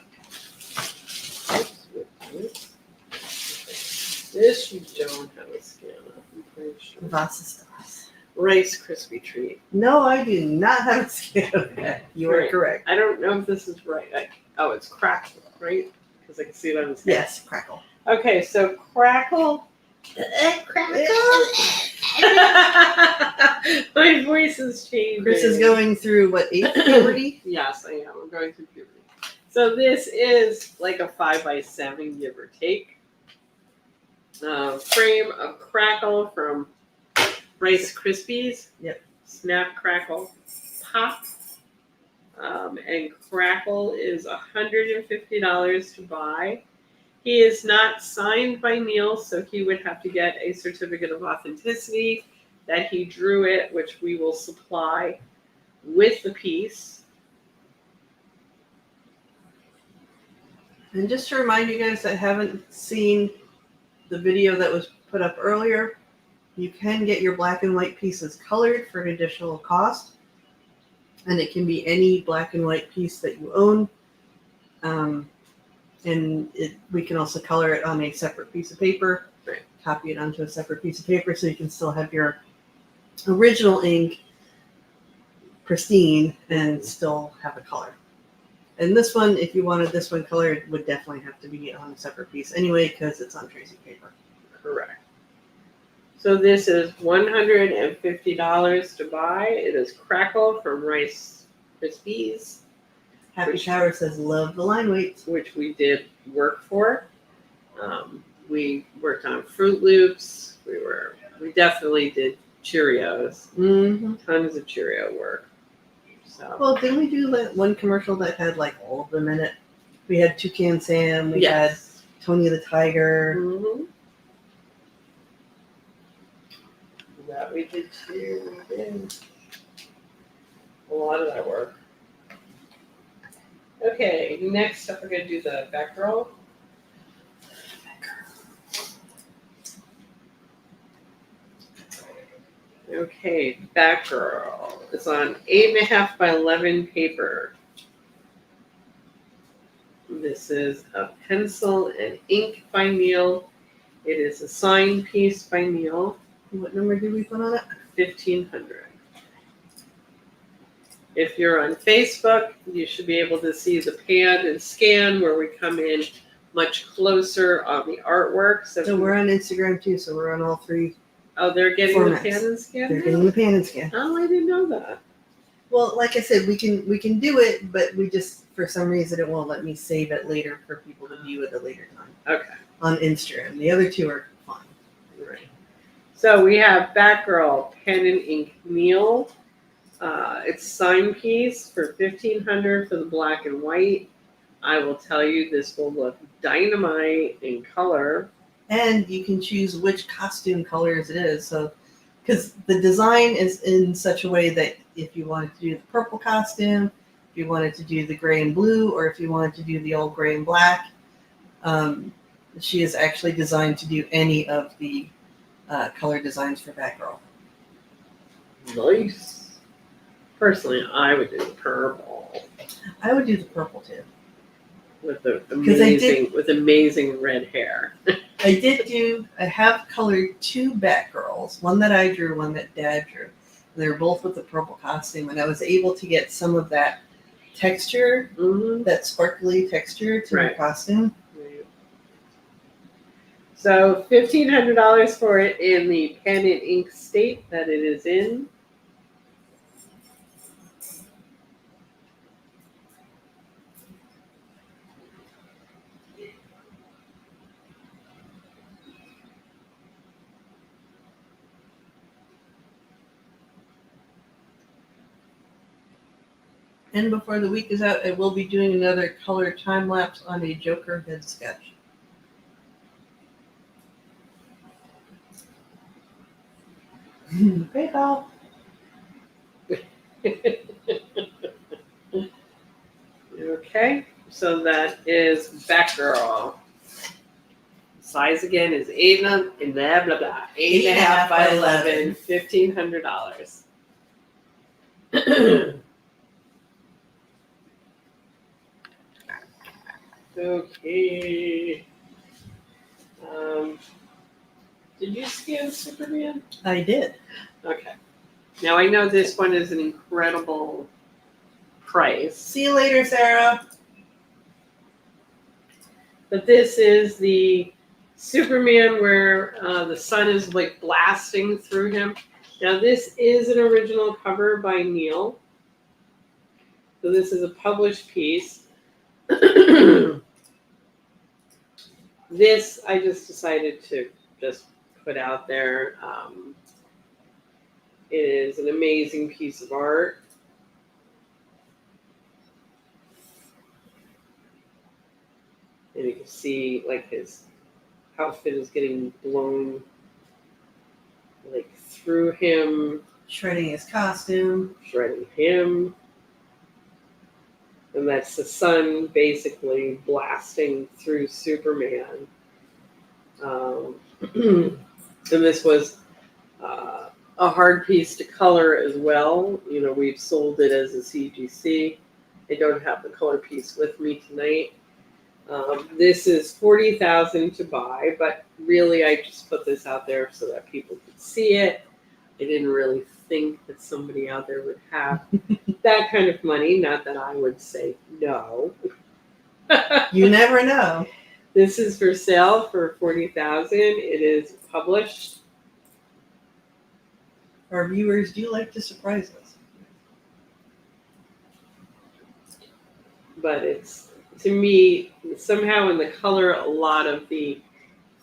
This you don't have a scan of, I'm pretty sure. Vasistas. Rice Krispie treat. No, I do not have a scan of that. You are correct. I don't know if this is right. Oh, it's Crackle, right? Because I can see it on his head. Yes, Crackle. Okay, so Crackle. My voice is changing. Chris is going through what, 8th puberty? Yes, I am. I'm going through puberty. So this is like a 5 by 7, give or take. Frame of Crackle from Rice Krispies. Yep. Snap, Crackle, Pop. And Crackle is $150 to buy. He is not signed by Neal, so he would have to get a certificate of authenticity that he drew it, which we will supply with the piece. And just to remind you guys that haven't seen the video that was put up earlier, you can get your black and white pieces colored for an additional cost. And it can be any black and white piece that you own. And we can also color it on a separate piece of paper, right. Copy it onto a separate piece of paper so you can still have your original ink pristine and still have a color. And this one, if you wanted this one colored, would definitely have to be on a separate piece anyway because it's on tracing paper. Correct. So this is $150 to buy. It is Crackle from Rice Krispies, Happy Shower says love the line weights. which we did work for. We worked on Fruit Loops. We definitely did Cheerios. Mm-hmm. Tons of Cheerio work. So Well, didn't we do that one commercial that had like all of them in it? We had Toucan Sam. We had yes. Tony the Tiger. Mm-hmm. That we did too. We did a lot of that work. Okay, next up we're gonna do the back roll. Okay, Batgirl. It's on 8.5 by 11 paper. This is a pencil and ink by Neal. It is a sign piece by Neal. What number did we put on it? 1500. If you're on Facebook, you should be able to see the pan and scan where we come in much closer on the artwork. So we're on Instagram too. So we're on all three. Oh, they're getting formats. the pan and scan. They're now? getting the pan and scan. Oh, I didn't know that. Well, like I said, we can do it, but we just for some reason it won't let me save it later for people to view at a later time Okay, on Instagram. The other two are fine. right. So we have Batgirl pen and ink Neal. It's sign piece for 1500 for the black and white. I will tell you, this will look dynamite in color. And you can choose which costume colors it is. So, because the design is in such a way that if you wanted to do the purple costume, if you wanted to do the gray and blue, or if you wanted to do the old gray and black, she is actually designed to do any of the color designs for Batgirl. Nice. Personally, I would do the purple I would do the purple too. with the 'Cause I did- amazing red hair. I have colored two Batgirls, one that I drew, one that Dad drew. And they're both with the purple costume, and I was able to get some of that texture, Mm-hmm. that sparkly texture to Right. the costume. So $1,500 for it in the pen and ink state that it is in. And before the week is out, I will be doing another color time lapse on a Joker head sketch. PayPal. Okay, so that is Batgirl. Size again is 8 and blah blah blah. 8.5 by 11, $1,500. Okay. Did you scan Superman? I did. Okay. Now I know this one is an incredible price, See you later, Sarah. but this is the Superman where the sun is like blasting through him. Now this is an original cover by Neal. So this is a published piece. This I just decided to just put out there. It is an amazing piece of art. And you can see like his outfit is getting blown like through him, Shredding his costume. shredding him. And that's the sun basically blasting through Superman. And this was a hard piece to color as well. You know, we've sold it as a CGC. I don't have the color piece with me tonight. This is $40,000 to buy, but really I just put this out there so that people could see it. I didn't really think that somebody out there would have that kind of money. Not that I would say no. You never know. This is for sale for $40,000. It is published. Our viewers do like to surprise us. But it's, to me, somehow in the color, a lot of the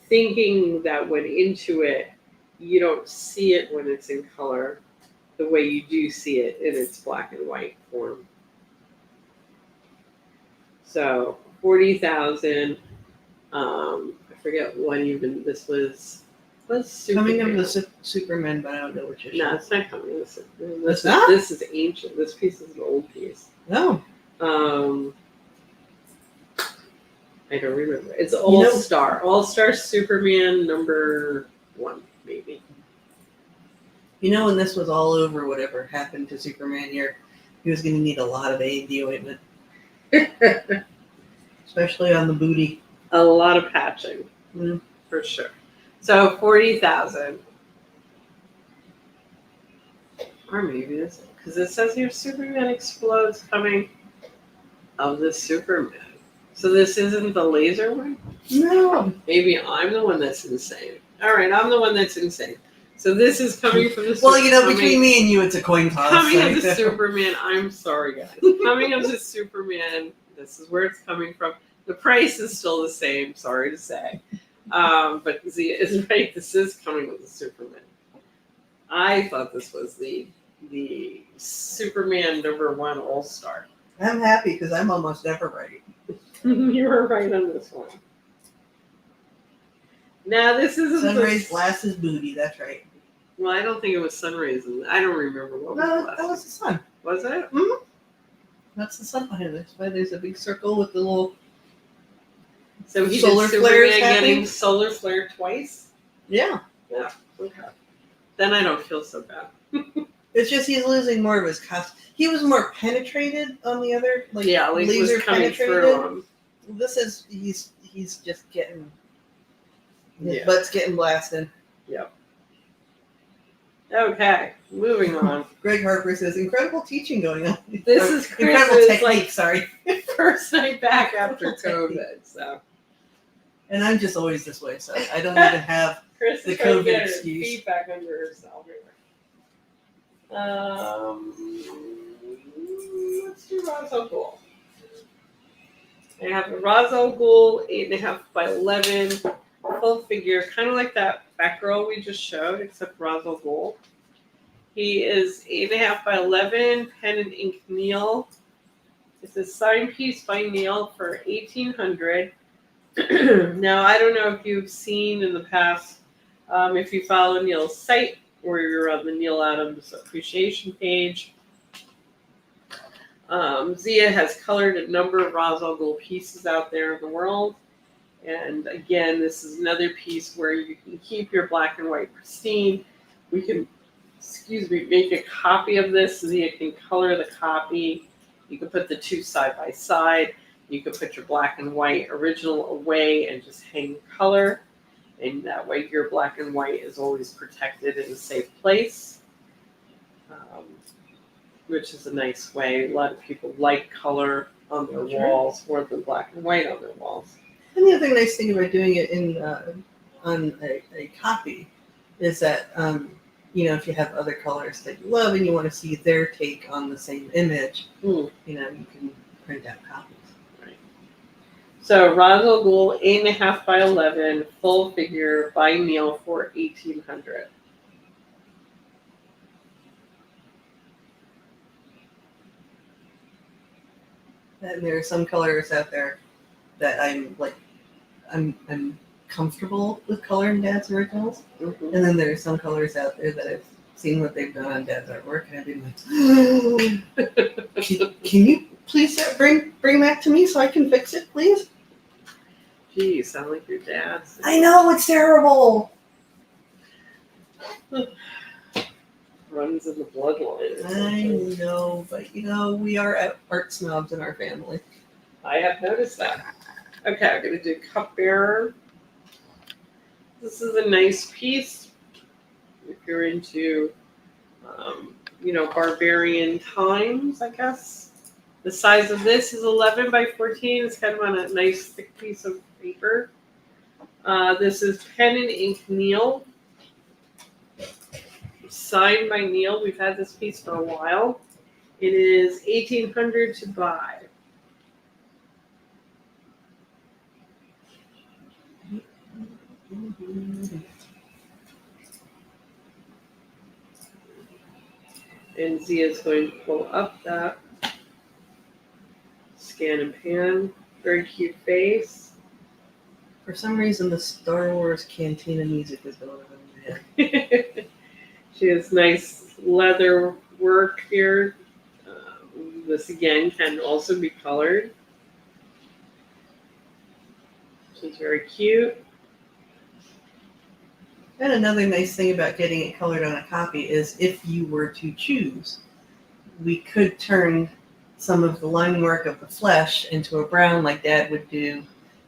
thinking that went into it, you don't see it when it's in color the way you do see it in its black and white form. So 40,000. I forget what even this was. What's Coming Superman? of the Superman, but I don't know which issue. No, it's not coming. It's not? This is ancient. This piece is an old piece. No. I don't remember. It's All Star. All Star Superman number 1, maybe. You know, when this was all over, whatever happened to Superman here, he was going to need a lot of A&D ointment. Especially on the booty. A lot of patching, for sure. So 40,000. Or maybe this, because it says here Superman explodes coming of the Superman. So this isn't the laser one? No. Maybe I'm the one that's insane. All right, I'm the one that's insane. So this is coming from the Well, you know, between me and you, it's a coin toss. Coming of the Superman. I'm sorry, guys. Coming of the Superman. This is where it's coming from. The price is still the same. Sorry to say, but Zia is right. This is coming of the Superman. I thought this was the Superman number 1 All Star. I'm happy because I'm almost never right. You were right on this one. Now this isn't Sunrays blasts his booty. That's right. Well, I don't think it was sun rays. I don't remember what was blasted. That was the sun. Was it? Mm-hmm. That's the sun behind this. Why there's a big circle with the little. So he solar did flares Superman happening? getting solar flare twice? Yeah. Yeah. Okay. Then I don't feel so bad. It's just he's losing more of his costume. He was more penetrated on the other, like laser was coming penetrated. through him. This is he's just getting his butt's getting blasted. Yep. Okay, moving on. Greg Harper says incredible teaching going on. This is incredible Chris's, technique. Sorry, first night back after COVID. So, and I'm just always this way, so I don't even have Chris the is trying to COVID get her excuse. feet back under herself. Let's do Ra's Ghoul. I have a Ra's Ghoul 8.5 by 11 full figure, kind of like that Batgirl we just showed, except Ra's Ghoul. He is 8.5 by 11, pen and ink Neal. It's a signed piece by Neal for $1,800. Now I don't know if you've seen in the past, if you follow Neal's site or you're on the Neal Adams appreciation page. Zia has colored a number of Ra's Ghoul pieces out there in the world. And again, this is another piece where you can keep your black and white pristine. We can, make a copy of this. Zia can color the copy. You can put the two side by side. You can put your black and white original away and just hang color. And that way your black and white is always protected in a safe place. Which is a nice way. A lot of people like color on their walls more than black and white on their walls. And the other nice thing about doing it in on a copy is that if you have other colors that you love and you want to see their take on the same image, you can print out copies. Right. So Ra's Ghoul 8.5 by 11 full figure by Neal for $1,800. And there are some colors out there that I'm comfortable with coloring Dad's originals, and then there are some colors out there that I've seen what they've done on Dad's artwork, and I've been like, can you please bring that to me so I can fix it, please? Gee, you sound like your dad. I know, it's terrible. Runs in the bloodline. I know, but we are art snobs in our family. I have noticed that. Okay, I'm going to do Cupbearer. This is a nice piece if you're into, barbarian times, I guess. The size of this is 11 by 14. It's kind of on a nice thick piece of paper. This is pen and ink Neal. signed by Neal. We've had this piece for a while. It is $1,800 to buy. And Zia is going to pull up that scan and pan. Very cute face. For some reason, the Star Wars Cantina music is going on in my head. She has nice leather work here. This again can also be colored. She's very cute. And another nice thing about getting it colored on a copy is if you were to choose, we could turn some of the line work of the flesh into a brown like Dad would do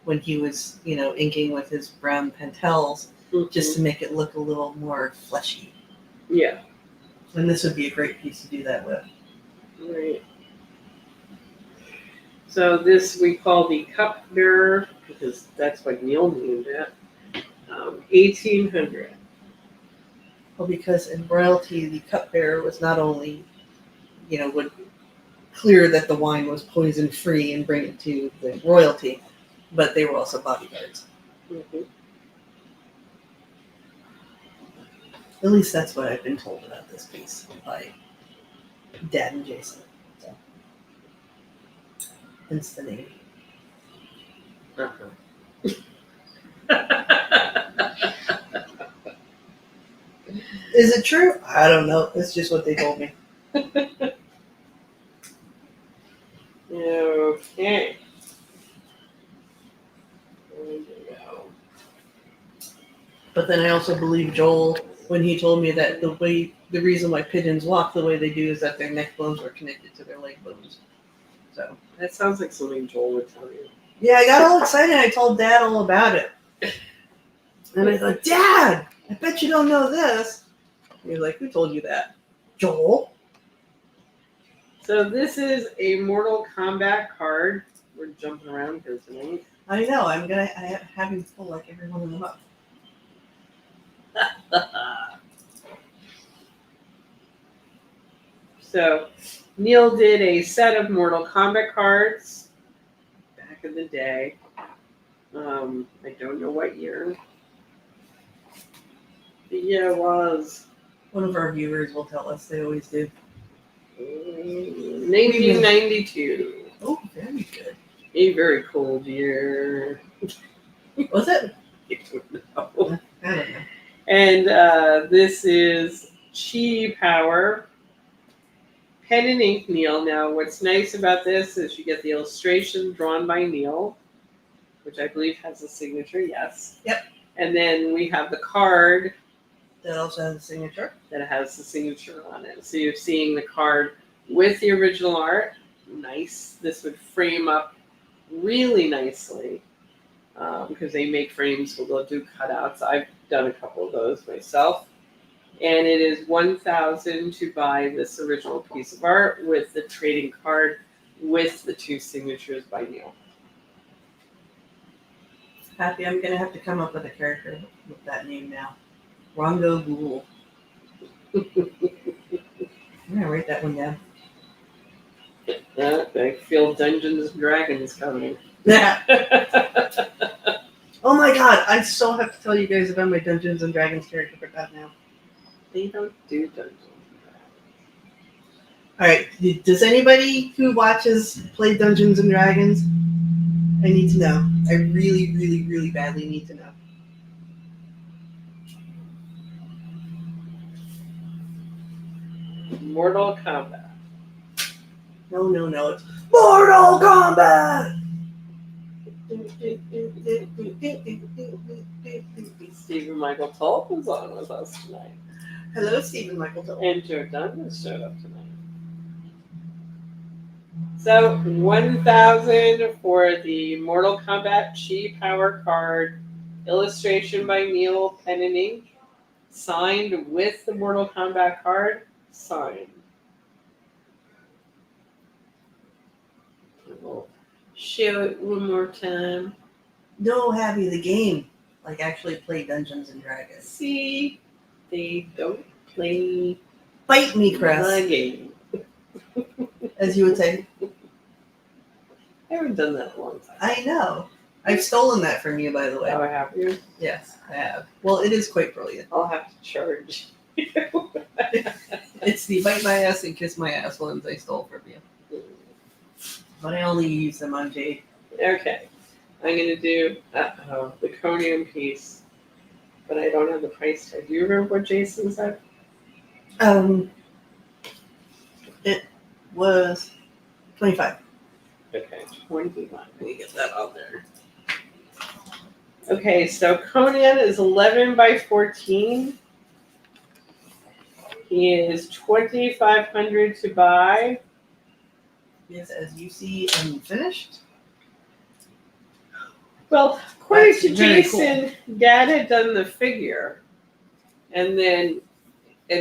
when he was, inking with his brown Pentels, just to make it look a little more fleshy. Yeah. And this would be a great piece to do that with. Right. So this we call the cup bearer because that's what Neal named it. 1,800. Well, because in royalty, the cupbearer was not only, would clear that the wine was poison free and bring it to the royalty, but they were also bodyguards. Mm-hmm. At least that's what I've been told about this piece by Dad and Jason. So, hence the name. Uh-huh. Is it true? I don't know. It's just what they told me. Okay. There we go. But then I also believe Joel when he told me that the reason why pigeons walk the way they do is that their neck bones are connected to their leg bones. So That sounds like something Joel would tell you. yeah, I got all excited. I told Dad all about it. And I thought, Dad, I bet you don't know this. He was like, who told you that? Joel? So this is a Mortal Kombat card. We're jumping around here tonight. I know. I am having to pull like every one of them up. So Neal did a set of Mortal Kombat cards back in the day. I don't know what year. But yeah, it was One of our viewers will tell us. They always do. 1992. Oh, very good. A very cold year. Was it? I don't know. I don't know. And this is Chi Power. Pen and ink Neal. Now, what's nice about this is you get the illustration drawn by Neal, which I believe has a signature, yes. Yep. And then we have the card That also has a signature. that has the signature on it. So you're seeing the card with the original art. Nice. This would frame up really nicely because they make frames where they'll do cutouts. I've done a couple of those myself. And it is $1,000 to buy this original piece of art with the trading card with the two signatures by Neal. Happy, I'm going to have to come up with a character with that name now. Rongo Ghoul. I'm going to write that one down. I feel Dungeons and Dragons coming. Yeah. Oh my god, I still have to tell you guys about my Dungeons and Dragons character for that now. They don't do Dungeons and Dragons. Alright, does anybody who watches play Dungeons and Dragons? I need to know. I really, really, really badly need to know. Mortal Kombat. No, it's Mortal Kombat! Stephen Michael Tulp is on with us tonight. Hello, Stephen Michael Tulp. And Joe Douglas showed up tonight. So $1,000 for the Mortal Kombat Chi Power card, illustration by Neal, pen and ink, signed with the Mortal Kombat card, signed. We'll show it one more time. No, Happy, the game. Like actually play Dungeons and Dragons. See, they don't Play Bite me, the Chris, game. as you would say. I haven't done that in a long time. I know. I've stolen that from you, by the way. Oh, have you? Yes, I have. Well, it is quite brilliant. I'll have to charge you. It's the bite my ass and kiss my ass ones I stole from you. But I only use them on Jade. Okay. I'm going to do the conium piece, but I don't have the price tag. Do you remember what Jason said? It was 25. Okay, 25. Let me get that out there. Okay, so Conan is 11 by 14. He is 2,500 to buy. Yes, as you see, unfinished. Well, according That's to very Jason, Dad had done the figure, and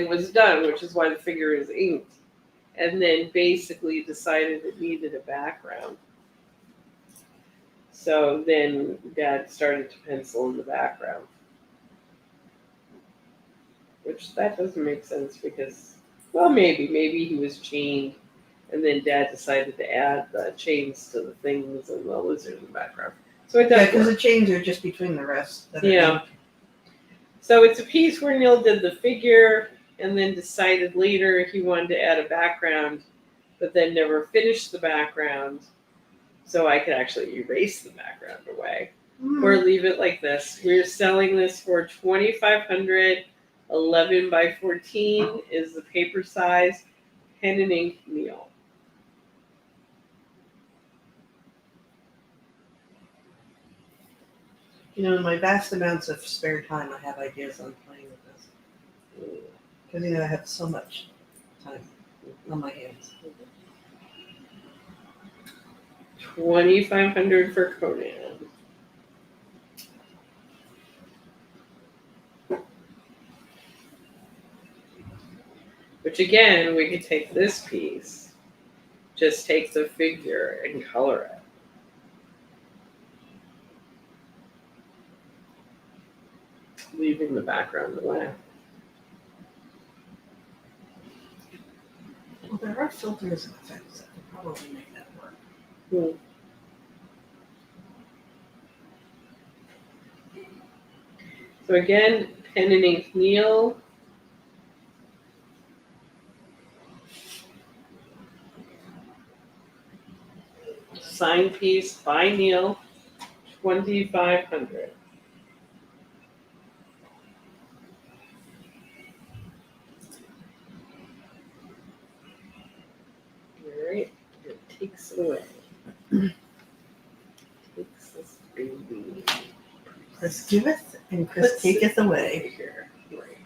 was done, which is why the figure is inked, and then basically decided it needed a background. So then Dad started to pencil in the background. Which that doesn't make sense because, well, maybe he was chained, and then Dad decided to add the chains to the things and the lizard in the background. So it Yeah, does because work. the chains are just between the rest. That are Yeah. inked. So it's a piece where Neal did the figure and then decided later he wanted to add a background, but then never finished the background, so I could actually erase the background away or leave it like this. We're selling this for 2,500. 11 by 14 is the paper size. Pen and ink Neal. You know, in my vast amounts of spare time, I have ideas on playing with this. Because, you know, I have so much time on my hands. 2,500 for Conan. Which again, we could take this piece, just take the figure and color it. Leaving the background away. Well, there are filters and effects that could probably make that work. So again, pen and ink Neal. Sign piece by Neal, 2,500. All right, it takes it away. Takes this baby. Chris giveth and Chris Puts taketh it away. Here, right.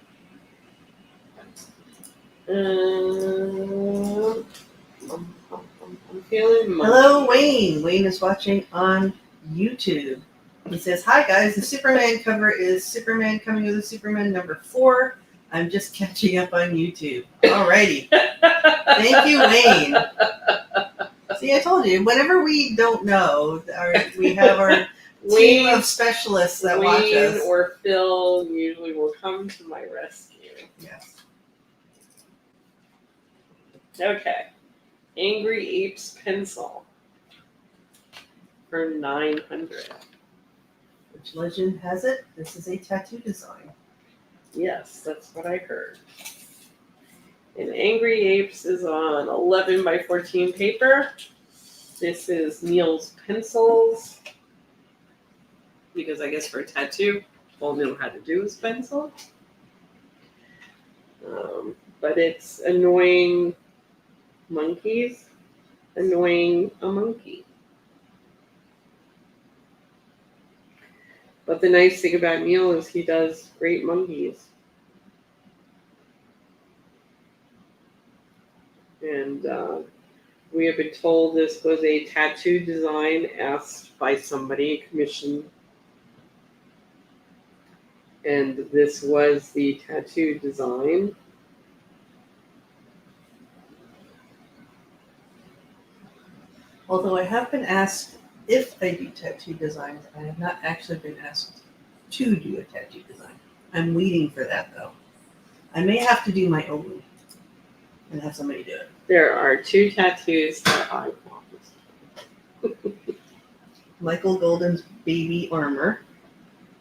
I'm feeling monkey. Hello, Wayne. Wayne is watching on YouTube. He says, "Hi guys, the Superman cover is Superman coming with a Superman #4. I'm just catching up on YouTube." Alrighty. Thank you, Wayne. See, I told you, whenever we don't know, we have our team of specialists that watch Wayne us. or Phil usually will come to my rescue. Yes. Okay. Angry Apes pencil for 900. Which legend has it? This is a tattoo design. Yes, that's what I heard. And Angry Apes is on 11 by 14 paper. This is Neal's pencils. Because I guess for a tattoo, all Neal had to do was pencil. But it's annoying monkeys, annoying a monkey. But the nice thing about Neal is he does great monkeys. And we have been told this was a tattoo design asked by somebody, commissioned. And this was the tattoo design. Although I have been asked if I do tattoo designs, I have not actually been asked to do a tattoo design. I'm waiting for that though. I may have to do my own and have somebody do it. There are 2 tattoos that I want. Michael Golden's baby armor.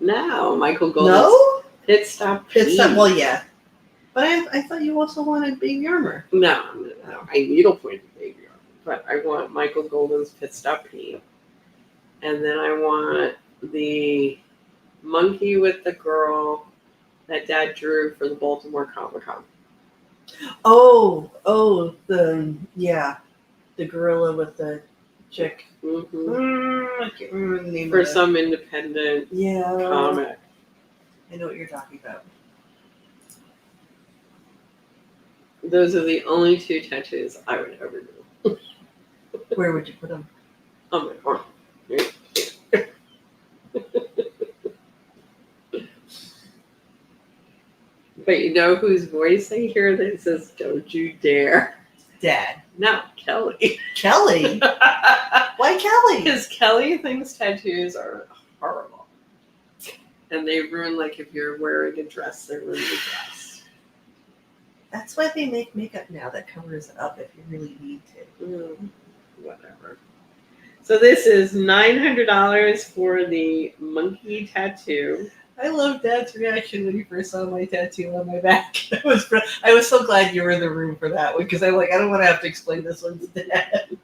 No, Michael Golden's No? Pit Stop P. It's not, well, yeah. But I thought you also wanted baby armor. No, I needlepointed baby armor. But I want Michael Golden's Pit Stop P. And then I want the monkey with the girl that Dad drew for the Baltimore Comic-Con. Oh, the gorilla with the chick. Mm-hmm. I can't remember the name For of it. some independent comic. I know what you're talking about. Those are the only 2 tattoos I would ever do. Where would you put them? On my arm. But you know whose voice I hear that says, "Don't you dare." Dad. No, Kelly. Kelly? Why Kelly? Because Kelly thinks tattoos are horrible. And they ruin, like, if you're wearing a dress, they ruin the dress. That's why they make makeup now that covers it up if you really need to. Whatever. So this is $900 for the monkey tattoo. I love Dad's reaction when he first saw my tattoo on my back. I was so glad you were in the room for that one because I'm like, I don't want to have to explain this one to Dad.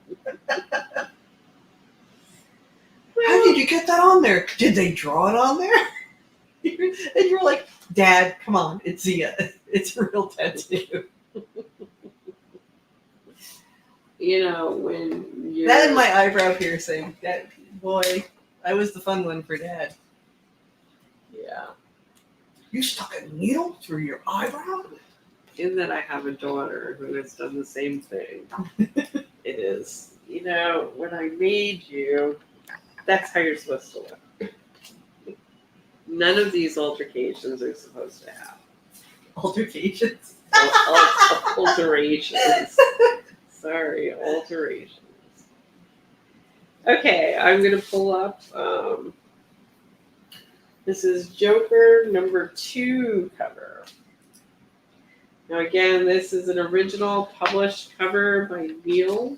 How did you get that on there? Did they draw it on there? And you're like, Dad, come on, it's Zia. It's a real tattoo. You know, when you That and my eyebrow piercing. That boy, I was the fun one for Dad. Yeah. You stuck a needle through your eyebrow? In that I have a daughter who has done the same thing. It is, you know, when I made you, that's how you're supposed to look. None of these altercations are supposed to happen. Altercations? Alterations. Sorry, alterations. Okay, I'm going to pull up. This is Joker #2 cover. Now again, this is an original published cover by Neal.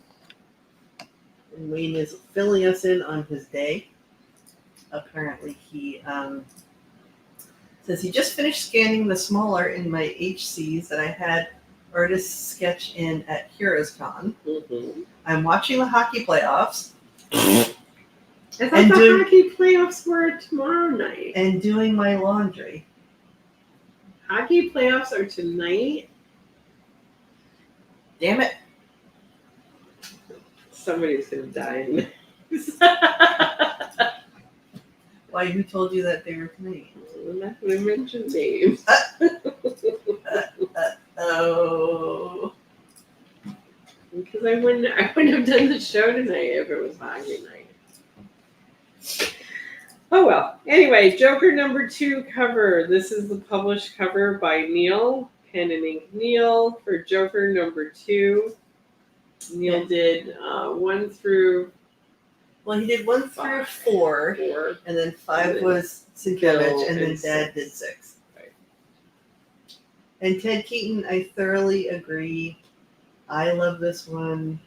And Wayne is filling us in on his day. Apparently he says he just finished scanning the smaller in my HCs that I had artists sketch in at Heroes Con. Mm-hmm. I'm watching the hockey playoffs. I thought the hockey playoffs were tomorrow night. And doing my laundry. Hockey playoffs are tonight? Damn it. Somebody's going to die. Why, who told you that they were tonight? I'm not going to mention names. Oh. Because I wouldn't have done the show tonight if it was hockey night. Oh well. Anyway, Joker #2 cover. This is the published cover by Neal, pen and ink Neal for Joker #2. Neal did 1 through. Well, he did 1 through 4, and then 5 was Sienkiewicz, and then Dad did 6. Right. And Ted Keaton, I thoroughly agree. I love this one.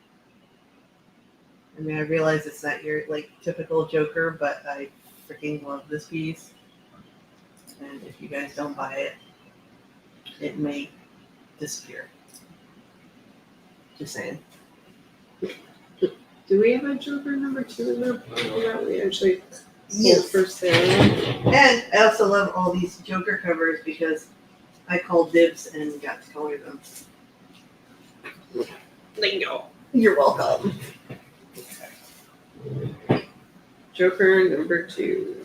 I mean, I realize it's not your typical Joker, but I freaking love this piece. And if you guys don't buy it, it may disappear. Just saying. Do we have a Joker #2 in there? Oh, that we actually Yes. for sale. And I also love all these Joker covers because I called dibs and got to color them. Bingo. You're welcome. Joker #2.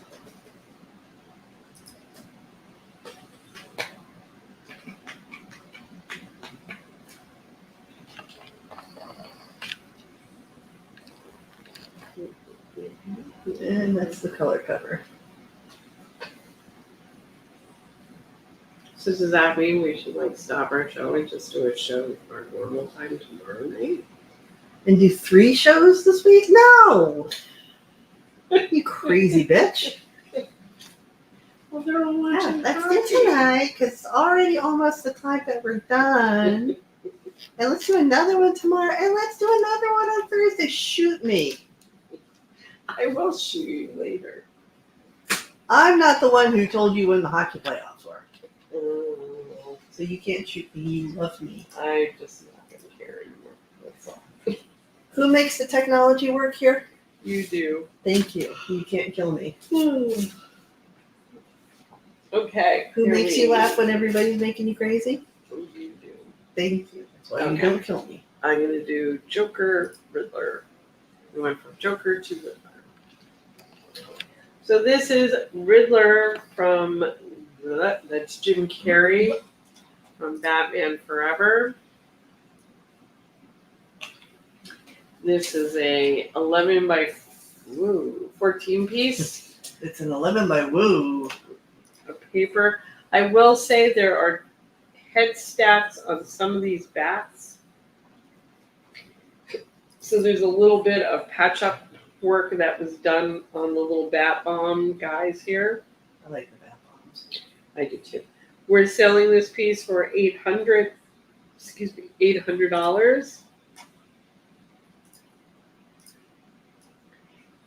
And that's the color cover. So does that mean we should stop our show and just do a show our normal time tomorrow night? And do 3 shows this week? No! You crazy bitch. Well, they're all watching Let's hockey. do tonight because it's already almost the time that we're done. And let's do another one tomorrow. And let's do another one on Thursday. Shoot me. I will shoot you later. I'm not the one who told you when the hockey playoffs were. Oh, So you can't shoot me. You love me. I'm just not going to care anymore. That's all. Who makes the technology work here? You do. Thank you. You can't kill me. Okay. Who here makes we you laugh when everybody's making you crazy? You do. Thank you. That's why you Okay. don't kill me. I'm going to do Joker, Riddler. We went from Joker to Riddler. So this is Riddler from, that's Jim Carrey from Batman Forever. This is a 11 by 14 piece It's an 11 by woo. of paper. I will say there are head stats on some of these bats. So there's a little bit of patch up work that was done on the little bat bomb guys here. I like the bat bombs. I do too. We're selling this piece for $800.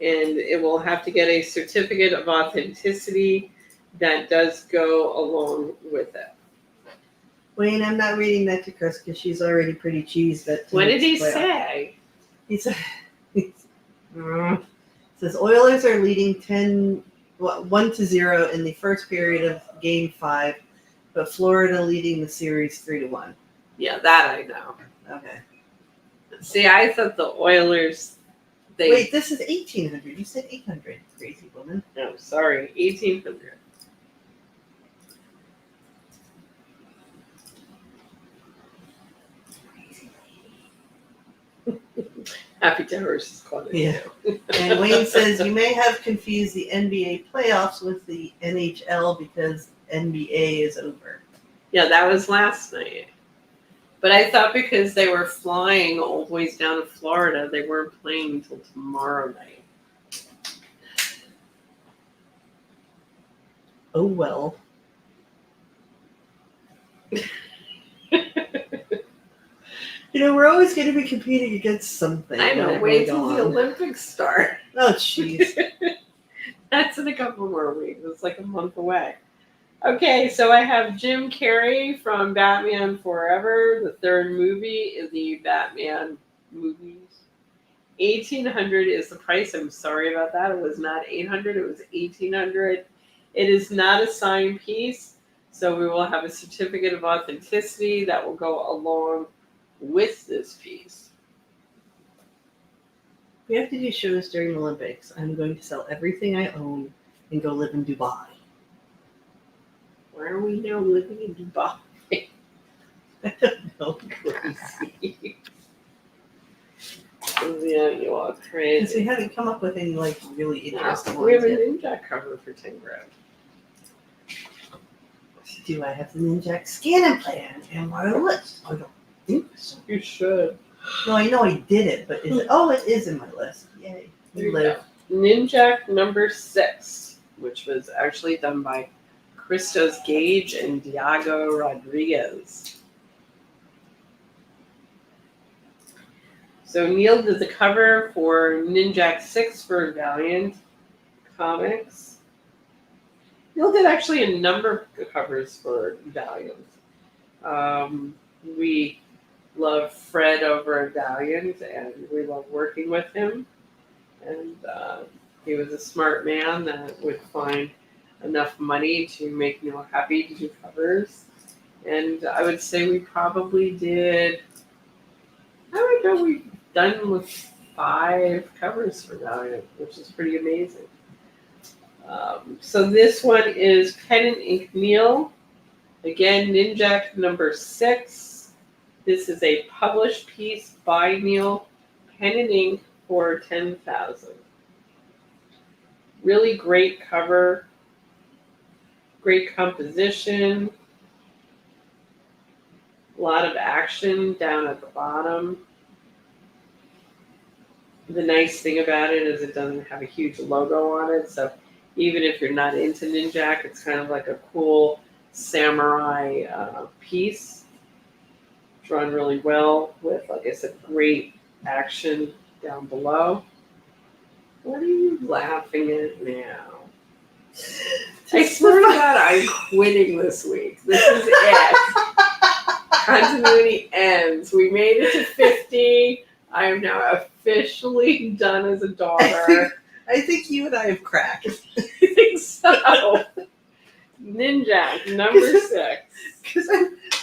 And it will have to get a certificate of authenticity that does go along with it. Wayne, I'm not reading that to Chris because she's already pretty cheesed that. What did he playoff. say? He says, says Oilers are leading 1-0 in the first period of Game 5, but Florida leading the series 3-1. Yeah, that I know. Okay. See, I thought the Oilers. Wait, this is 1,800. You said 800. Crazy woman. No, sorry, 1,800. Happy Towers is called it. Yeah. And Wayne says you may have confused the NBA playoffs with the NHL because NBA is over. Yeah, that was last night. But I thought because they were flying all the ways down to Florida, they weren't playing until tomorrow night. Oh well. You know, we're always going to be competing against something. I know. whenever Wait we till go the on. Olympics start. Oh, jeez. That's in a couple more weeks. It's like a month away. Okay, so I have Jim Carrey from Batman Forever, the third movie in the Batman movies. 1,800 is the price. I'm sorry about that. It was not 800. It was 1,800. It is not a signed piece, so we will have a certificate of authenticity that will go along with this piece. We have to do shows during the Olympics. I'm going to sell everything I own and go live in Dubai. Why are we now living in Dubai? I don't know. Crazy. Yeah, you are Because crazy. we haven't come up with any like really interesting We have ones a yet. ninja cover for 10 grand. Do I have the Ninja scanning plan and my list? I don't think so. You should. No, I know I did it, but is it? Oh, it is in my list. Yay. There you Live. go. Ninja number 6, which was actually done by Christos Gage and Diego Rodriguez. So Neal did the cover for Ninjak 6 for Valiant Comics. Neal did actually a number of covers for Valiant. We love Fred over at Valiant, and we love working with him. And he was a smart man that would find enough money to make Neal happy to do covers. And I would say we probably did, I would go we've done with 5 covers for Valiant, which is pretty amazing. So this one is Pen and Ink Neal. Again, Ninjak number 6. This is a published piece by Neal, Pen and Ink for $10,000. Really great cover, great composition, a lot of action down at the bottom. The nice thing about it is it doesn't have a huge logo on it, so even if you're not into ninjak, it's kind of like a cool samurai piece, drawn really well with, like I said, great action down below. What are you laughing at now? I swear to God, I'm quitting this week. This is it. Continuity ends. We made it to 50. I am now officially done as a daughter. I think you and I have cracked. I think so. Ninja, number 6. Because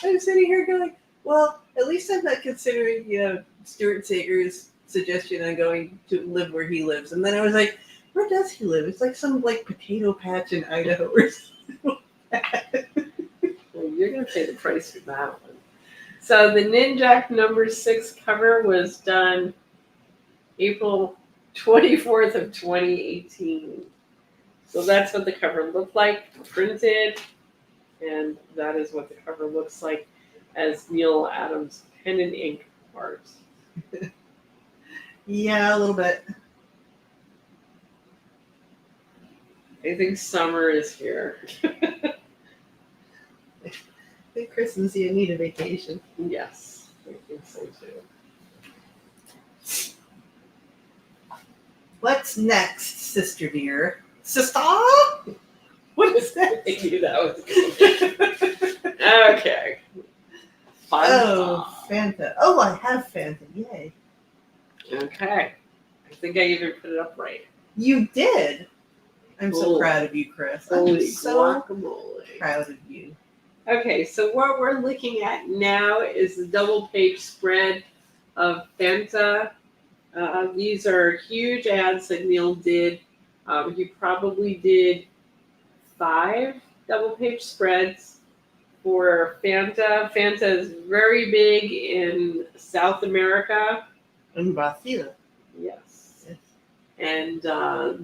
I'm sitting here going, well, at least I'm not considering, Stuart Sager's suggestion on going to live where he lives. And then I was like, where does he live? It's like some potato patch in Idaho or something. Well, you're going to pay the price for that one. So the Ninjak number 6 cover was done April 24th of 2018. So that's what the cover looked like, printed, and that is what the cover looks like as Neal Adams pen and ink art. Yeah, a little bit. I think summer is here. I think Chris and Zia need a vacation. Yes, I think so too. What's next, sister dear? Sister? What is that? I knew that was good. Okay. Oh, Fanta. Oh, I have Fanta. Yay. Okay. I think I even put it up right. You did. I'm so Holy- proud of you, Chris. I'm Holy so guacamole. proud of you. Okay, so what we're looking at now is the double page spread of Fanta. These are huge ads that Neal did. He probably did 5 double page spreads for Fanta. Fanta is very big in South America. In Brazil. Yes. Yes. And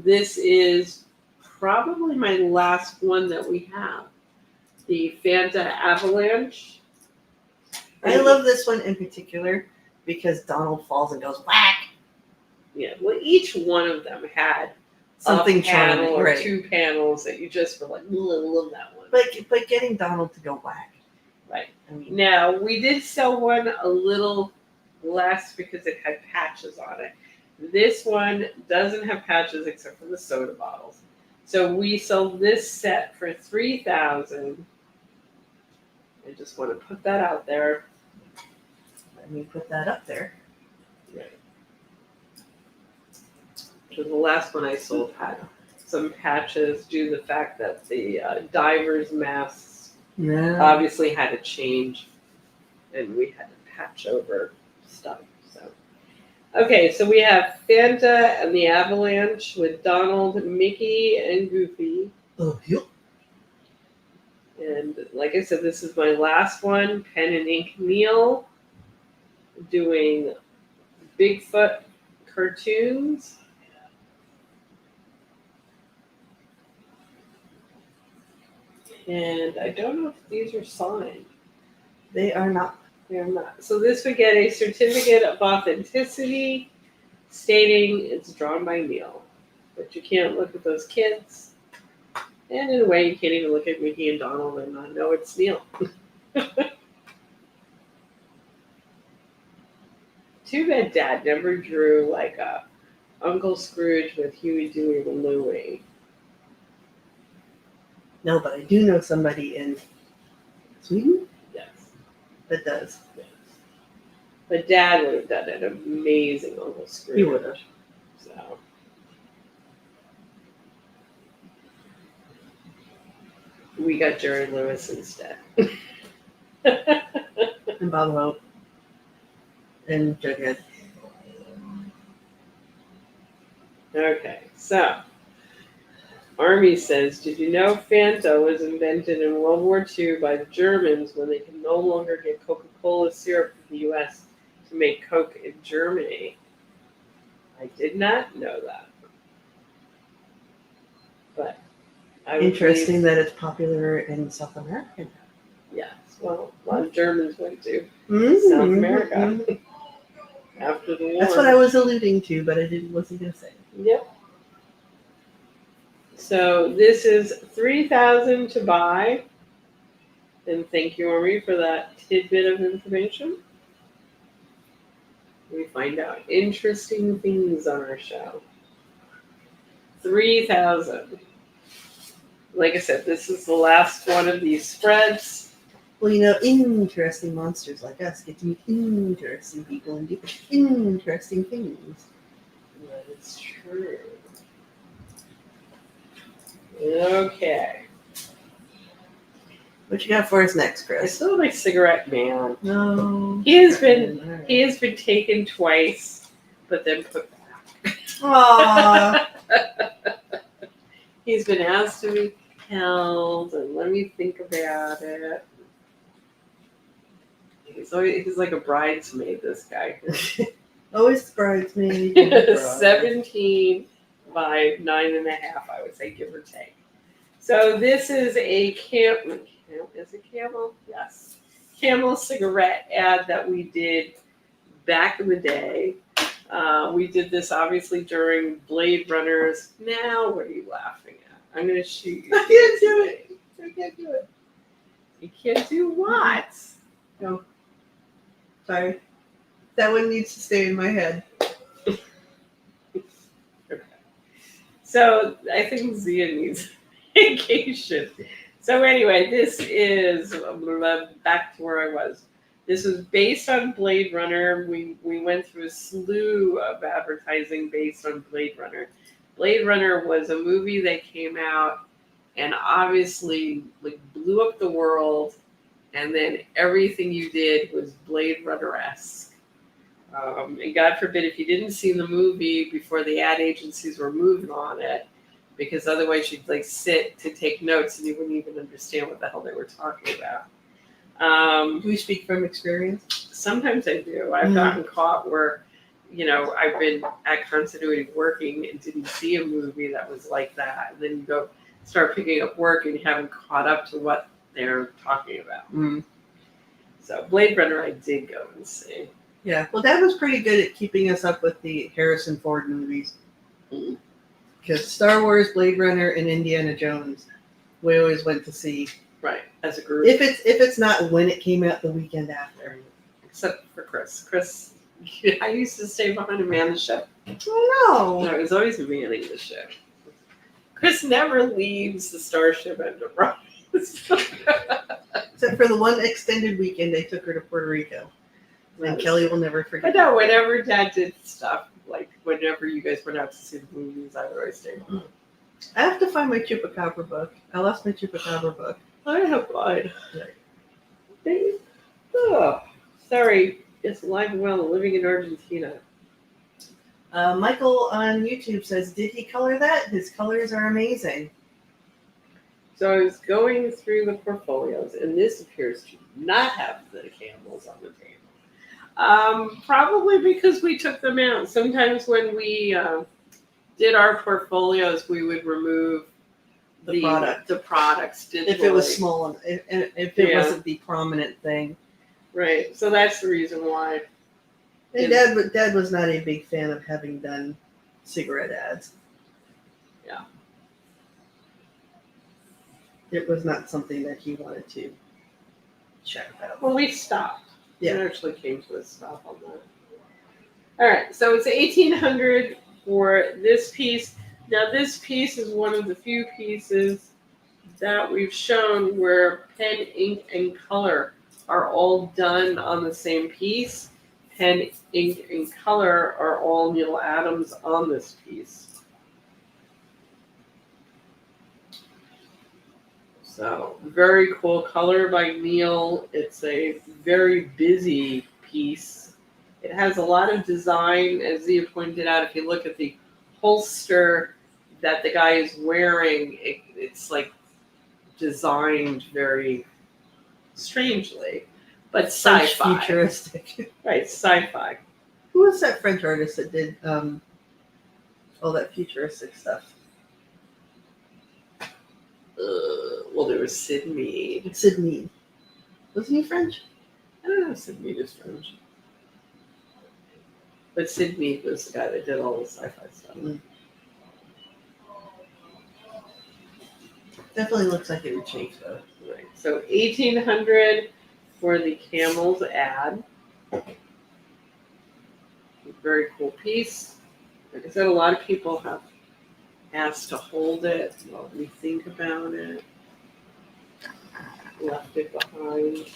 this is probably my last one that we have. The Fanta Avalanche. I love this one in particular because Donald falls and goes whack. Yeah, well, each one of them had Something a panel charming, or right? 2 panels that you just were like, love that one. But getting Donald to go whack. Right. I mean, Now, we did sell one a little less because it had patches on it. This one doesn't have patches except for the soda bottles. So we sold this set for $3,000. I just want to put that out there. let me put that up there. Right. So the last one I sold had some patches due to the fact that the divers' masks Yeah. obviously had to change, and we had to patch over stuff. So, okay, so we have Fanta and the Avalanche with Donald, Mickey, and Goofy. Oh, yep. And like I said, this is my last one. Pen and ink Neal doing Bigfoot cartoons. And I don't know if these are signed. They are not. They're not. So this would get a certificate of authenticity stating it's drawn by Neal. But you can't look at those kids. And in a way, you can't even look at Mickey and Donald and not know it's Neal. Too bad Dad never drew like a Uncle Scrooge with Huey, Dewey, and Louie. No, but I do know somebody in Sweden Yes. that does. Yes. But Dad would have done an amazing Uncle Scrooge. He would have. So. We got Jerry Lewis instead. And Bob Hope. And Jughead. Okay, so Army says, did you know Fanta was invented in World War II by the Germans when they could no longer get Coca-Cola syrup from the U.S. to make Coke in Germany? I did not know that. But I would Interesting believe- that it's popular in South America. Yes, well, a lot of Germans went to Mm-hmm. South America after the war. That's what I was alluding to, but I wasn't going to say. Yep. So this is 3,000 to buy. And thank you, Army, for that tidbit of information. We find out interesting things on our show. 3,000. Like I said, this is the last one of these spreads. Well, interesting monsters like us get to meet interesting people and do interesting things. That is true. Okay. What you got for us next, I Chris? still like Cigarette Man. No. He has been Alright. he has been taken twice, but then put back. Aww. He's been asked to be held, and let me think about it. He's like a bridesmaid, this guy. Always the bridesmaid. and the bride. 17 by 9.5, I would say, give or take. So this is a is it camel? Yes. Camel cigarette ad that we did back in the day. We did this obviously during Blade Runners. Now, what are you laughing at? I'm going to shoot you. I can't do it. I can't do it. You can't do what? No. Sorry. That one needs to stay in my head. Okay. So I think Zia needs vacation. So anyway, this is back to where I was. This was based on Blade Runner. We went through a slew of advertising based on Blade Runner. Blade Runner was a movie that came out and obviously like blew up the world, and then everything you did was Blade Runner-esque. And God forbid if you didn't see the movie before the ad agencies were moving on it, because otherwise you'd like sit to take notes and you wouldn't even understand what the hell they were talking about. Do we speak from experience? Sometimes I do. I've gotten caught where, I've been at continuity working and didn't see a movie that was like that. And then you go start picking up work and you haven't caught up to what they're talking about. Mm. So Blade Runner I did go and see. Yeah. Well, Dad was pretty good at keeping us up with the Harrison Ford movies. Because Star Wars, Blade Runner, and Indiana Jones, we always went to see. Right, as a group. If it's not when it came out, the weekend after. Except for Chris. Chris, I used to stay behind and man the ship. Oh No, no! it was always manning the ship. Chris never leaves the Starship Enterprise. Except for the one extended weekend they took her to Puerto Rico. And Kelly will never forget. But no, whenever Dad did stuff, like whenever you guys went out to see the movies, I would always stay behind. I have to find my Chupacabra book. I lost my Chupacabra book. I have mine. Right. Oh, sorry. It's alive and well, living in Argentina. Michael on YouTube says, "Did he color that? His colors are amazing." So I was going through the portfolios, and this appears to not have the camels on the table. Probably because we took them out. Sometimes when we did our portfolios, we would remove the products digitally. If it was small, if it wasn't the prominent thing. Right. So that's the reason why. And Dad was not a big fan of having done cigarette ads. Yeah. It was not something that he wanted to check out. Well, we stopped. Yeah. It actually came to a stop on that. All right. So it's $1,800 for this piece. Now, this piece is one of the few pieces that we've shown where pen, ink, and color are all done on the same piece. Pen, ink, and color are all Neal Adams on this piece. So, very cool color by Neal. It's a very busy piece. It has a lot of design, as Zia pointed out. If you look at the holster that the guy is wearing, it's like designed very strangely, but sci-fi. Futuristic. Right, sci-fi. Who was that French artist that did all that futuristic stuff? Well, there was Sid Mead. Sid Mead. Wasn't he French? I don't know if Sid Mead is French. But Sid Mead was the guy that did all the sci-fi stuff. Definitely looks like it would change though. Right. So 1800 for the Camel's ad. Very cool piece. Like I said, a lot of people have asked to hold it while we think about it. Left it behind.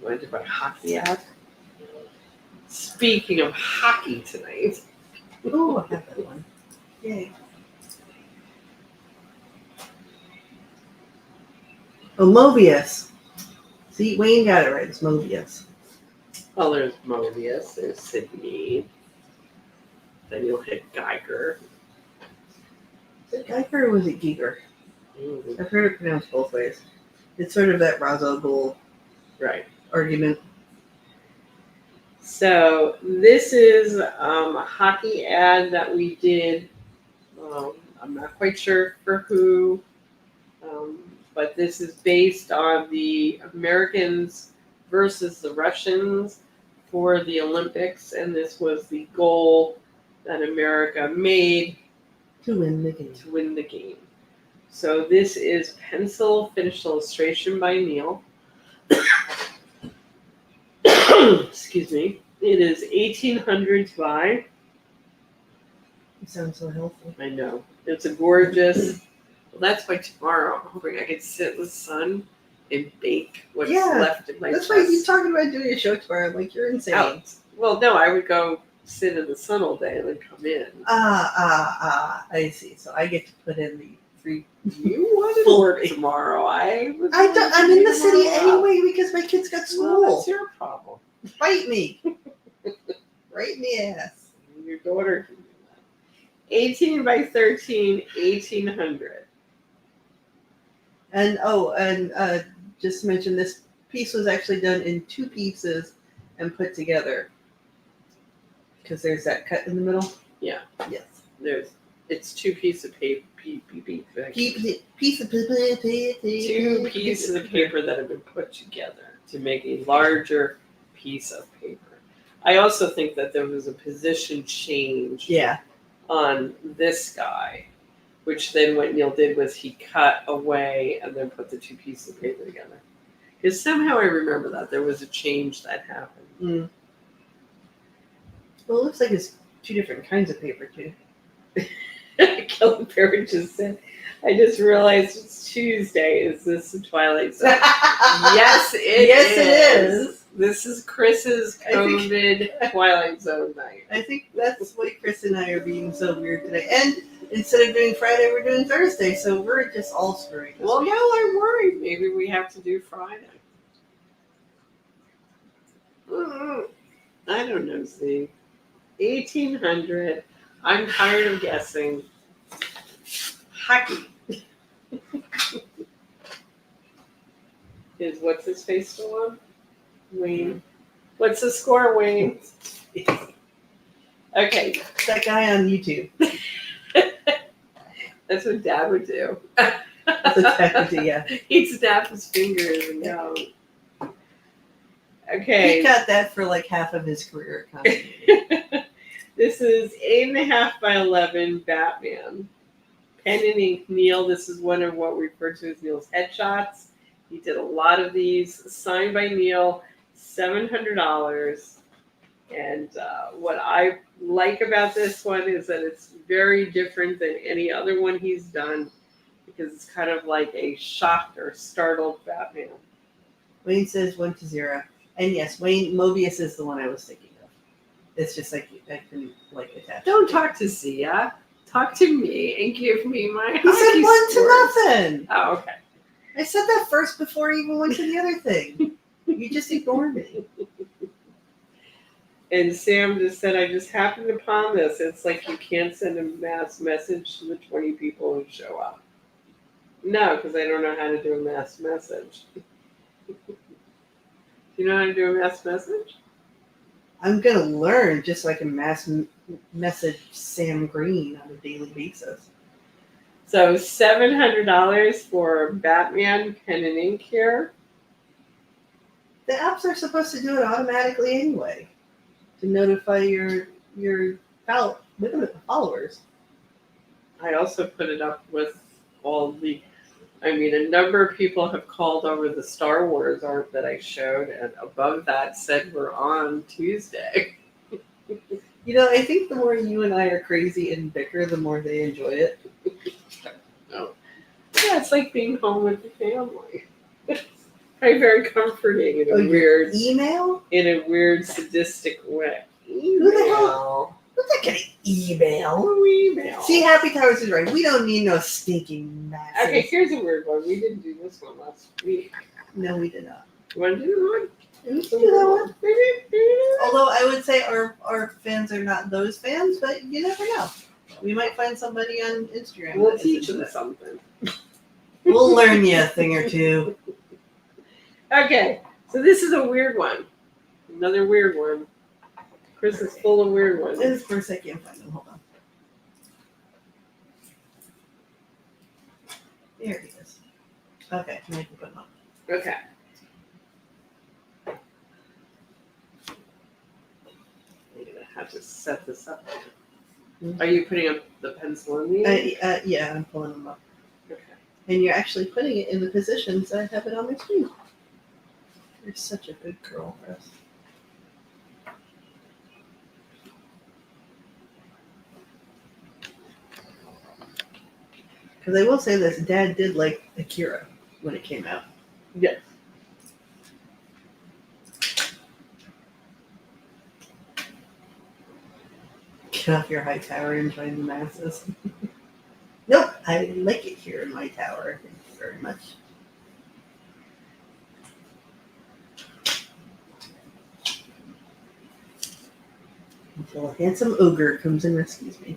Went to my hockey ad. Speaking of hockey tonight. Oh, I have that one. Yay. Oh, Mobius. See, Wayne got it right. It's Mobius. Well, there's Mobius, there's Sydney. Then you'll hit Geiger. Is it Geiger or was it Giger? Mm-hmm. I've heard it pronounced both ways. It's sort of that Razo Goal Right. argument. So this is a hockey ad that we did. I'm not quite sure for who, but this is based on the Americans versus the Russians for the Olympics, and this was the goal that America made To win the game. to win the game. So this is pencil finished illustration by Neal. Excuse me. It is 1800 to buy. You sound so healthy. I know. It's a gorgeous. Well, that's why tomorrow I'm hoping I can sit in the sun and bake what's left in my That's chest. why he's talking about doing a show tomorrow. I'm like, you're insane. Out. Well, no, I would go sit in the sun all day and then come in. I see. So I get to put in the 3. You want to Full work day. tomorrow? I'm I'm in the city anyway because my kids got school. Well, that's your problem. Fight me. Right in the ass. Your daughter can do that. 18 by 13, 1800. And just to mention, this piece was actually done in 2 pieces and put together. Because there's that cut in the middle. Yeah. Yes. It's 2 pieces of paper. 2 pieces of paper that have been put together to make a larger piece of paper. I also think that there was a position change on this guy, which then what Neal did was he cut away and then put the 2 pieces of paper together. Because somehow I remember that there was a change that happened. Mm. Well, it looks like it's 2 different kinds of paper too. Kelly Perry just said, I just realized it's Tuesday. Is this a Twilight Zone? Yes, Yes, it is. This is Chris's COVID Twilight Zone night. I think that's why Chris and I are being so weird today. And instead of doing Friday, we're doing Thursday. So we're just all screwing. Well, yeah, I'm worried. Maybe we have to do Friday. I don't know, Steve. 1800. I'm tired of guessing. Hockey. Is what's his face still on? Wayne. What's the score, Wayne? Okay. That guy on YouTube. That's what Dad would do. That's exactly, yeah. He'd snap his fingers and go. Okay. He got that for like half of his career at comedy. This is 8.5 by 11 Batman. Pen and ink Neal. This is one of what we refer to as Neal's headshots. He did a lot of these. Signed by Neal, $700. And what I like about this one is that it's very different than any other one he's done because it's kind of like a shocked or startled Batman. Wayne says 1-0. And yes, Wayne Mobius is the one I was thinking of. It's just like I can like attach. Don't talk to Sia. Talk to me and give me my He said 1-0. scores. Oh, okay. I said that first before I even went to the other thing. You just ignored me. And Sam just said, I just happened upon this. It's like you can't send a mass message to the 20 people who show up. No, because I don't know how to do a mass message. Do you know how to do a mass message? I'm going to learn just so I can message Sam Green on a daily basis. So $700 for Batman pen and ink here. The apps are supposed to do it automatically anyway to notify your followers. I also put it up with all the. I mean, a number of people have called over the Star Wars art that I showed, and above that said we're on Tuesday. You know, I think the more you and I are crazy and bicker, the more they enjoy it. Oh. Yeah, it's like being home with the family. It's very comforting in a weird email. In a weird sadistic way. Who the hell? Who's that gonna email? Email. See, Happy Towers is right. We don't need no stinking masses. Okay, here's a weird one. We didn't do this one last week. No, we did not. You want to do the one? We can do that one. Maybe. Although I would say our fans are not those fans, but you never know. We might find somebody on Instagram. We'll that teach is into them that. something. We'll learn you a thing or two. Okay, so this is a weird one. Another weird one. Chris is full of weird ones. This is first I can't find them. Hold on. There he is. Okay, now you can put them up. Okay. I'm gonna have to set this up. Are you putting up the pencil in the? Yeah, I'm pulling them up. Okay. And you're actually putting it in the positions I have it on my screen. You're such a good girl, Chris. Because I will say this, Dad did like Akira when it came out. Yes. Get off your high tower and join the masses. Nope, I like it here in my tower. Thank you very much. Until a handsome ogre comes and rescues me.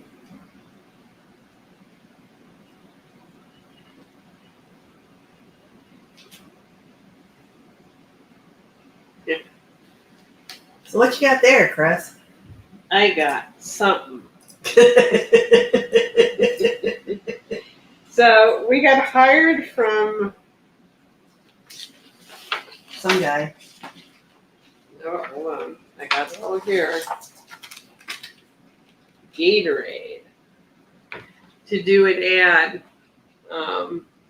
Yeah. So what you got there, Chris? I got something. So we got hired from. Some guy. Oh, hold on. I got it all here. Gatorade. To do an ad.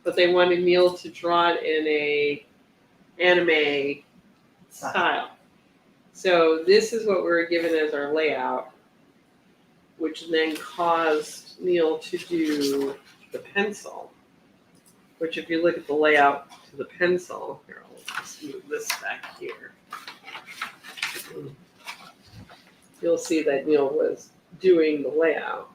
But they wanted Neal to draw it in a anime style. So this is what we were given as our layout, which then caused Neal to do the pencil, which if you look at the layout to the pencil, here, I'll just move this back here. You'll see that Neal was doing the layout.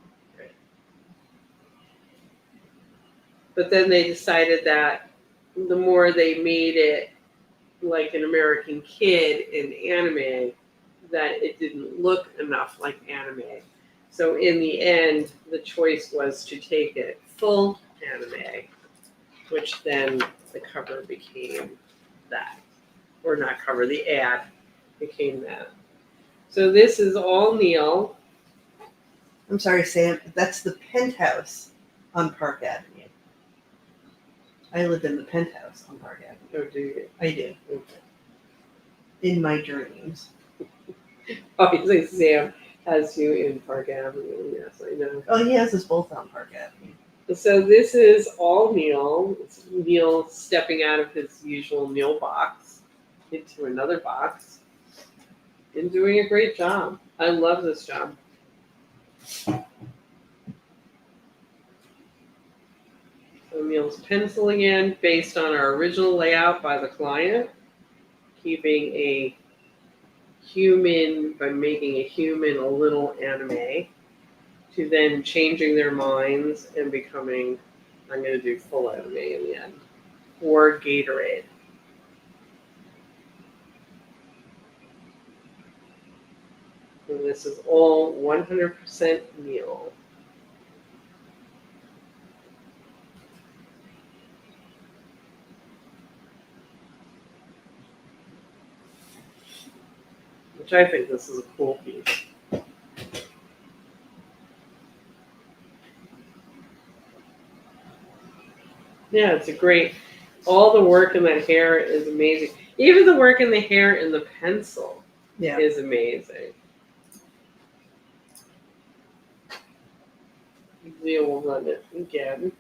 But then they decided that the more they made it like an American Kid in anime, that it didn't look enough like anime. So in the end, the choice was to take it full anime, which then the cover became that. Or not cover, the ad became that. So this is all Neal. I'm sorry, Sam. That's the penthouse on Park Avenue. I live in the penthouse on Park Avenue. Oh, do you? I do. Okay. In my dreams. Obviously, Sam has you in Park Avenue. Yes, I know. Oh, he has us both on Park Avenue. So this is all Neal. It's Neal stepping out of his usual Neal box into another box and doing a great job. I love this job. So Neal's penciling in based on our original layout by the client, keeping a human, by making a human a little anime, to then changing their minds and becoming, I'm going to do full anime in the end, or Gatorade. And this is all 100% Neal. Which I think this is a cool piece. Yeah, it's a great, all the work in that hair is amazing. Even the work in the hair in the pencil is amazing. Neal will run it again.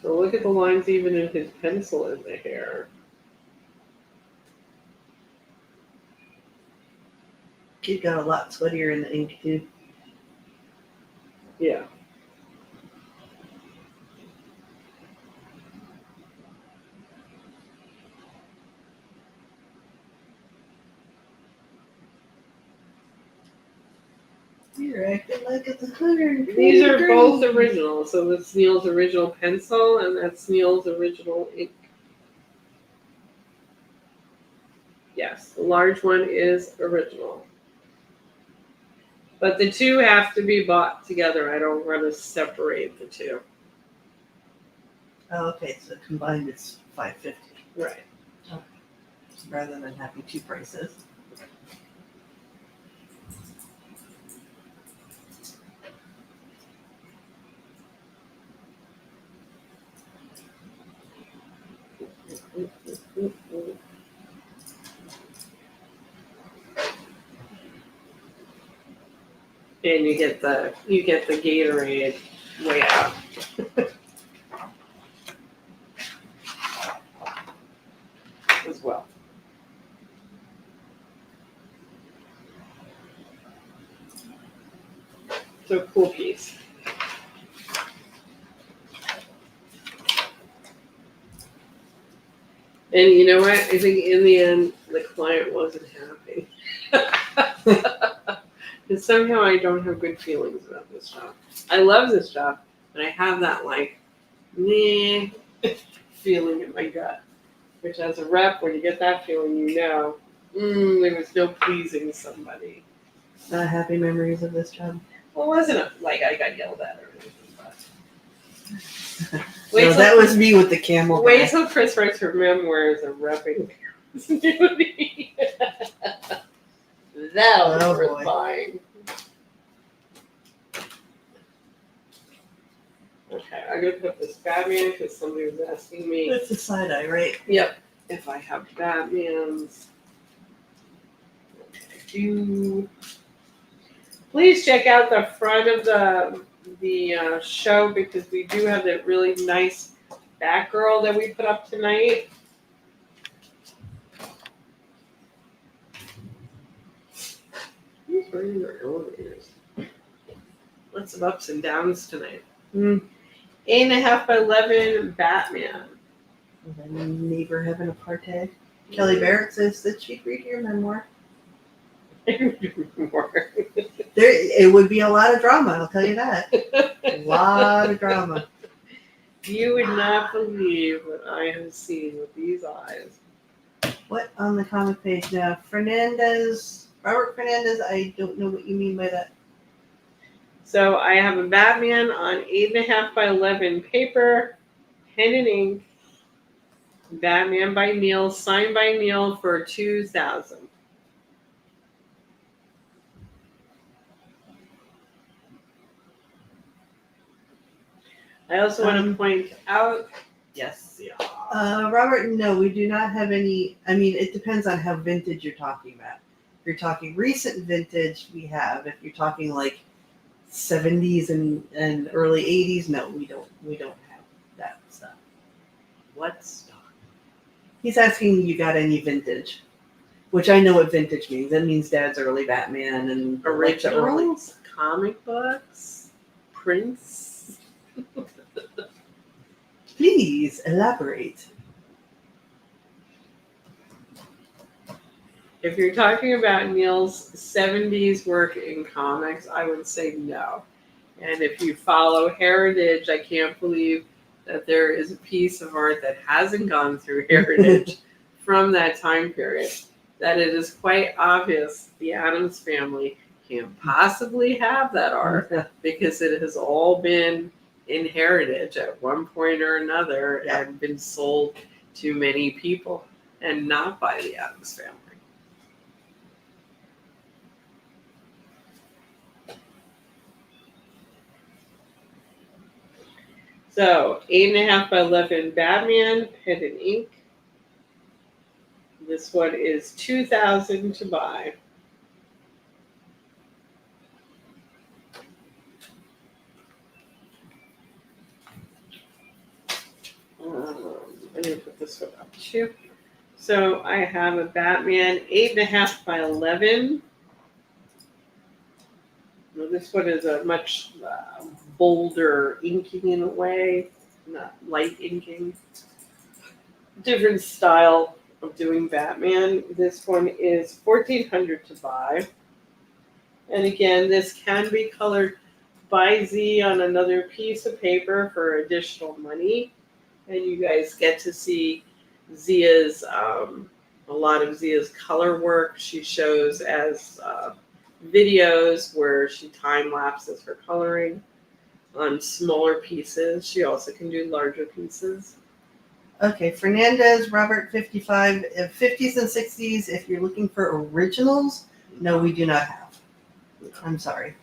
So look at the lines even in his pencil in the hair. Kid got a lot sweatier in the ink too. Yeah. You're acting like it's 120 These are both degrees. original. So that's Neal's original pencil and that's Neal's original ink. Yes, the large one is original. But the two have to be bought together. I don't want to separate the two. Oh, okay, so combined it's $5.50 Right. rather than having two prices. And you get the Gatorade way out. As well. So cool piece. And you know what? I think in the end, the client wasn't happy. And somehow I don't have good feelings about this job. I love this job, but I have that like, meh feeling in my gut. Which as a rep, when you get that feeling, you know, there was no pleasing somebody. Not happy memories of this job. Well, it wasn't like I got yelled at or anything, but. No, that was me with the camel. Wait till Chris writes her memoirs of repping duty. That'll be worth buying. Okay, I'm gonna put this Batman because somebody was asking me. That's the side eye, right? Yep. If I have Batmans. Okay, please check out the front of the show because we do have that really nice Batgirl that we put up tonight. Who's running our elevators? Lots of ups and downs tonight. 8.5 by 11 Batman. And then neighbor having a party. Kelly Barrett says that she'd read your memoir. It would be a lot of drama, I'll tell you that. A lot of drama. You would not believe what I have seen with these eyes. What on the comic page now? Robert Fernandez, I don't know what you mean by that. So I have a Batman on 8.5 by 11 paper, pen and ink. Batman by Neal, signed by Neal for $2,000. I also want to point out, yes, yeah. Robert, no, we do not have any. I mean, it depends on how vintage you're talking about. If you're talking recent vintage, we have. If you're talking like 70s and early 80s, no, we don't have that stuff. What stuff? He's asking you got any vintage, which I know what vintage means. That means Dad's early Batman and Originals, comic books, prints. Please elaborate. If you're talking about Neal's 70s work in comics, I would say no. And if you follow Heritage, I can't believe that there is a piece of art that hasn't gone through Heritage from that time period. That it is quite obvious the Adams family can't possibly have that art because it has all been in Heritage at one point or another and been sold to many people and not by the Adams family. So 8.5 by 11 Batman, pen and ink. This one is $2,000 to buy. issue. So I have a Batman 8.5 by 11. Now this one is a much bolder inking in a way, not light inking. Different style of doing Batman. This one is $1,400 to buy. And again, this can be colored by Z on another piece of paper for additional money. And you guys get to see Zia's, a lot of Zia's color work. She shows as videos where she time lapses her coloring on smaller pieces. She also can do larger pieces. Okay, Fernandez, Robert 55, 50s and 60s. If you're looking for originals, no, we do not have. I'm sorry.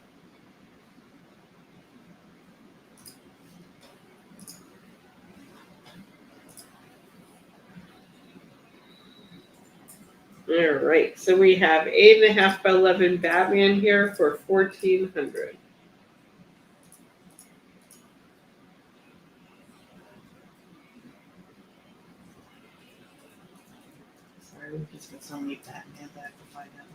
All right, so we have 8.5 by 11 Batman here for $1,400. Sorry, we just got so many Batman back to find that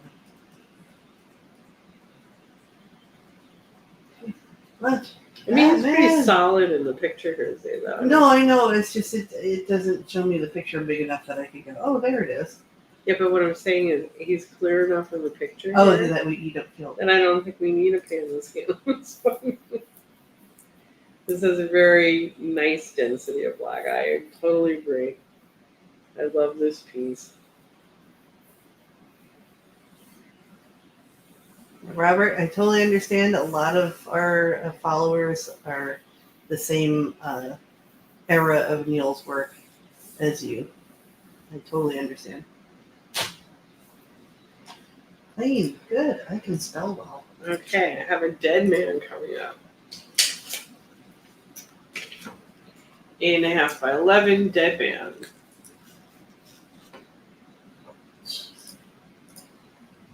one. What? I mean, it's pretty Batman. solid in the picture here, say that. No, I know. It's just it doesn't show me the picture big enough that I could go, oh, there it is. Yeah, but what I'm saying is he's clear enough in the picture. Oh, here, that you don't feel. and I don't think we need a pan and scale. This has a very nice density of black. I totally agree. I love this piece. Robert, I totally understand. A lot of our followers are the same era of Neal's work as you. I totally understand. Clean, good. I can spell well. Okay, I have a dead man coming up. 8.5 by 11 dead man.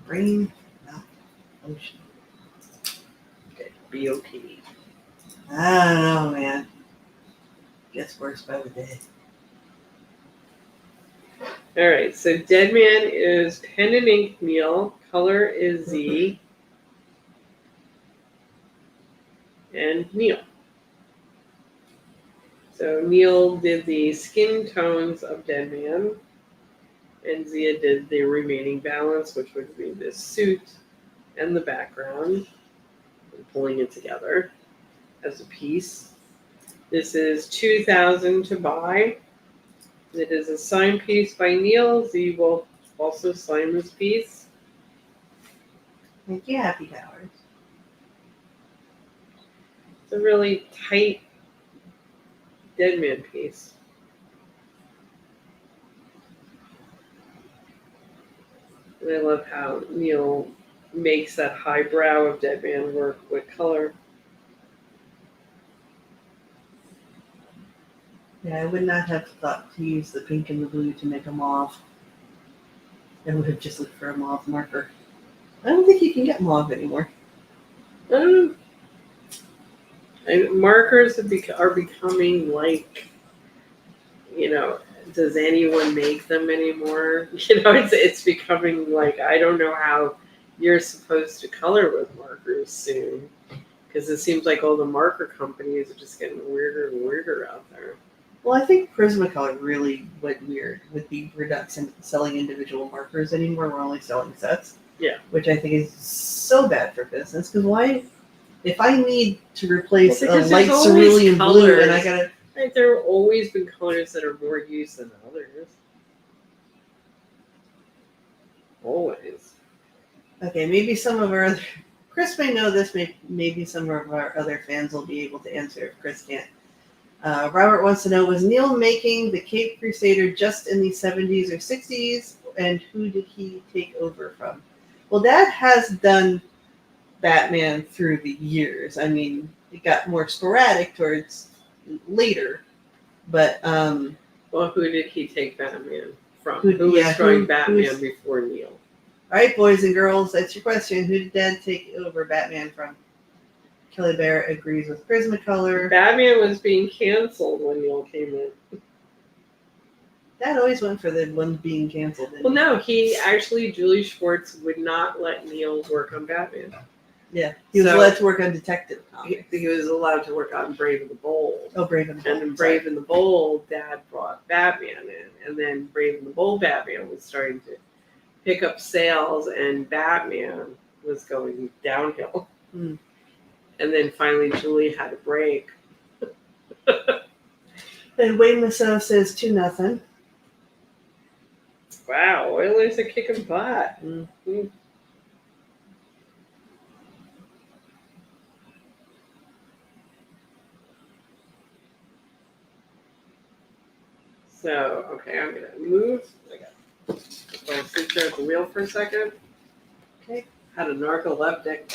Brain, mouth, ocean. Okay, B-O-P. I don't know, man. Gets worse by the day. All right, so dead man is pen and ink Neal. Color is Z. And Neal. So Neal did the skin tones of dead man. And Zia did the remaining balance, which would be the suit and the background, and pulling it together as a piece. This is $2,000 to buy. It is a signed piece by Neal. Z will also sign this piece. Thank you, Happy Towers. It's a really tight dead man piece. And I love how Neal makes that high brow of dead man work with color. Yeah, I would not have thought to use the pink and the blue to make a mauve. I would have just looked for a mauve marker. I don't think you can get mauve anymore. And markers are becoming like, does anyone make them anymore? It's becoming like, I don't know how you're supposed to color with markers soon, because it seems like all the marker companies are just getting weirder and weirder out there. Well, I think Prismacolor really went weird with the reduction in selling individual markers anymore. We're only selling sets. Yeah. Which I think is so bad for business, because why? If I need to replace a light cerulean blue and I gotta... Right, there have always been colors that are more used than others. Always. Okay, maybe some of our other... Chris may know this, maybe some of our other fans will be able to answer if Chris can't. Robert wants to know, was Neal making the Cape Crusader just in the 70s or 60s, and who did he take over from? Well, Dad has done Batman through the years. I mean, it got more sporadic towards later, but well, who did he take Batman from? Who was drawing Batman before Neal? All right, boys and girls, that's your question. Who did Dad take over Batman from? Kelly Bear agrees with Prismacolor. Batman was being canceled when Neal came in. Dad always went for the one being canceled. Well, no, Julie Schwartz would not let Neal work on Batman. Yeah, he was allowed to work on Detective Comics. He was allowed to work on Brave and the Bold. Oh, Brave and the Bold. And in Brave and the Bold, Dad brought Batman in, and then Brave and the Bold Batman was starting to pick up sales, and Batman was going downhill. Mm. And then finally, Julie had a break. And Wayne Massell says 2-0. Wow, Oilers are kicking butt. Mm-hmm. So, okay, I'm going to move. I'll sit there at the wheel for a second. Okay. Had a narcoleptic.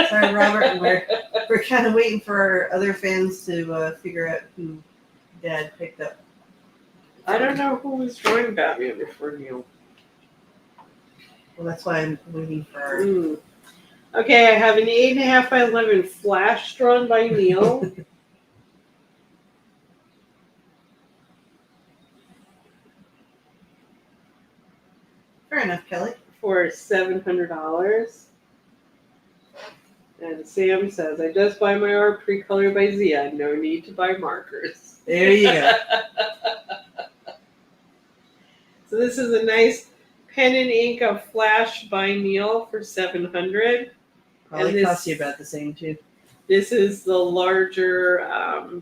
Sorry, Robert. We're kind of waiting for our other fans to figure out who Dad picked up. I don't know who was drawing Batman before Neal. Well, that's why I'm waiting for our... Okay, I have an 8.5 by 11 flash drawn by Neal. Fair enough, Kelly. For $700. And Sam says, I just buy my art pre-colored by Zia. No need to buy markers. There you go. So this is a nice pen and ink of Flash by Neal for $700. Probably costs you about the same too. This is the larger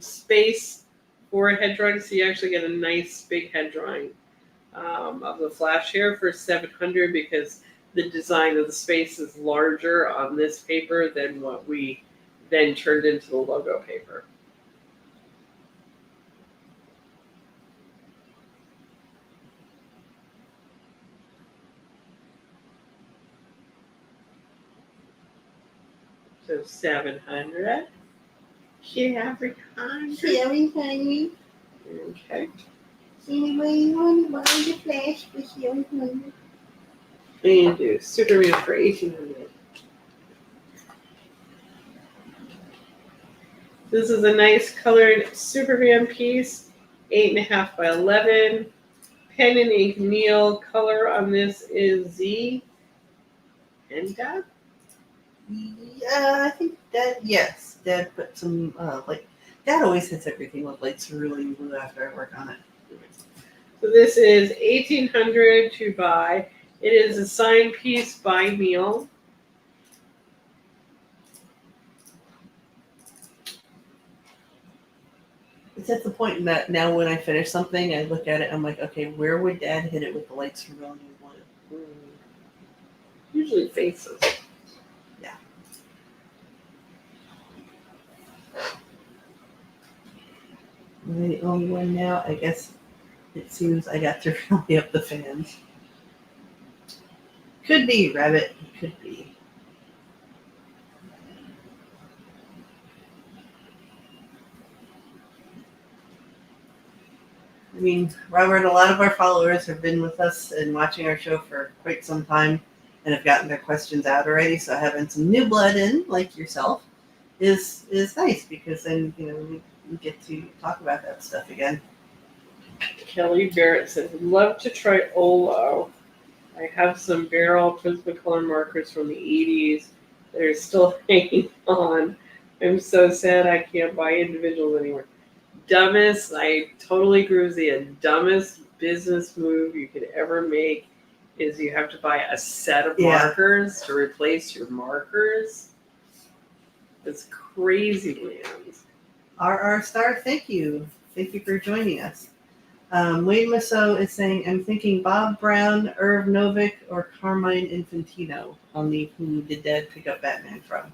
space for a head drawing, so you actually get a nice big head drawing of the Flash here for $700 because the design of the space is larger on this paper than what we then turned into the logo paper. So $700. $700. Okay. Anyway, you want to buy the Flash for $700. And do Superman for $1,800. This is a nice colored Superman piece, 8.5 by 11. Pen and ink Neal. Color on this is Z. And Dad? Yeah, I think Dad, yes. Dad put some, Dad always hits everything with light cerulean blue after I work on it. So this is $1,800 to buy. It is a signed piece by Neal. It's at the point that now when I finish something, I look at it, I'm like, okay, where would Dad hit it with the light cerulean blue? Usually faces. Yeah. Am I the only one now? I guess it seems I got to rally up the fans. Could be Rabbit. Could be. I mean, Robert, a lot of our followers have been with us and watching our show for quite some time and have gotten their questions out already. So having some new blood in, like yourself, is nice because then, we get to talk about that stuff again. Kelly Barrett says, I'd love to try Olo. I have some Barrel Prismacolor markers from the 80s that are still hanging on. I'm so sad I can't buy individuals anymore. I totally agree with you. Dumbest business move you could ever make is you have to buy a set of markers to replace your markers. It's crazy land. RR Star, thank you. Thank you for joining us. Wayne Masso is saying, I'm thinking Bob Brown, Irv Novick, or Carmine Infantino on the Who Did Dad Pick Up Batman From?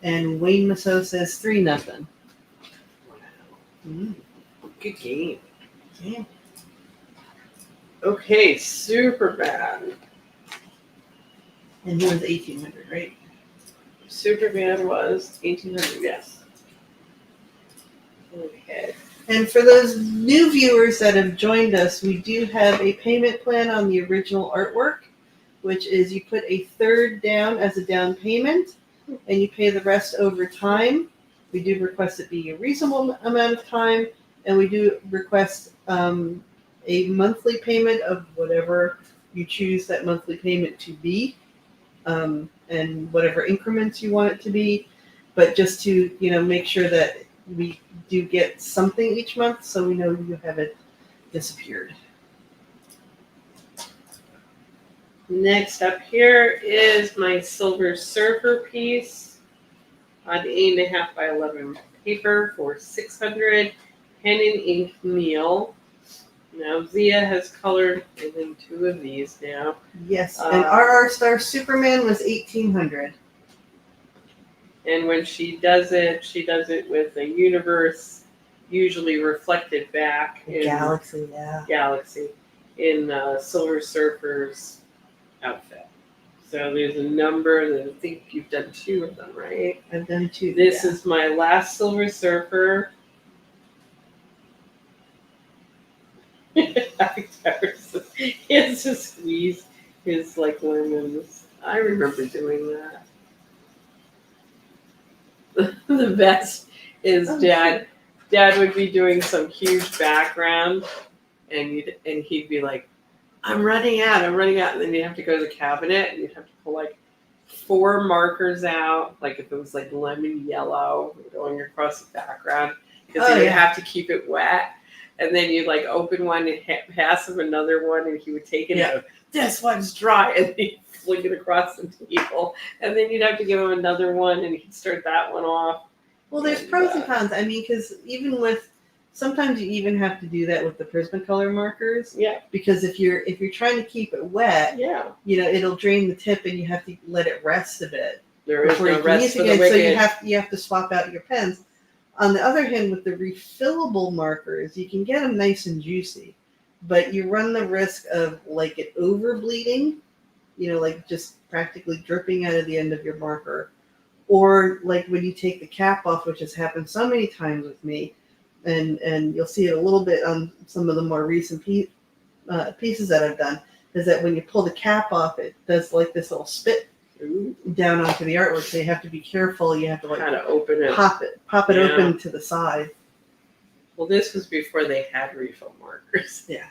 And Wayne Masso says 3-0. Good game. Yeah. Okay, Superman. And he was 1,800, right? Superman was 1,800, yes. Okay. And for those new viewers that have joined us, we do have a payment plan on the original artwork, which is you put a third down as a down payment, and you pay the rest over time. We do request it be a reasonable amount of time, and we do request a monthly payment of whatever you choose that monthly payment to be, and whatever increments you want it to be, but just to make sure that we do get something each month, so we know you haven't disappeared. Next up here is my Silver Surfer piece on 8.5 by 11 paper for $600. Pen and ink Neal. Now Zia has colored, I think, 2 of these now. Yes, and RR Star Superman was $1,800. And when she does it with a universe, usually reflected back in Galaxy, in Silver Surfer's outfit. So there's a number that I think you've done 2 of them, right? I've done 2. This is my last Silver Surfer. He has to squeeze his lemons. I remember doing that. The best is Dad. Dad would be doing some huge background, and he'd be like, I'm running out. And then you'd have to go to the cabinet, and you'd have to pull 4 markers out, if it was lemon yellow going across the background, because you have to keep it wet. And then you'd open one and pass him another one, and he would take it and go, this one's dry, and he'd flick it across the table. And then you'd have to give him another one, and he'd start that one off. Well, there's pros and cons. I mean, because sometimes you even have to do that with the Prismacolor markers. Yeah. Because if you're trying to keep it wet, it'll drain the tip, and you have to let it rest a bit. There is no rest for the wicked. So you have to swap out your pens. On the other hand, with the refillable markers, you can get them nice and juicy, but you run the risk of it over bleeding, just practically dripping out of the end of your marker, or when you take the cap off, which has happened so many times with me, and you'll see it a little bit on some of the more recent pieces that I've done, is that when you pull the cap off, it does this little spit down onto the artwork, so you have to be careful. You have to kind of open it, pop it open to the side. Well, this was before they had refill markers. Yeah.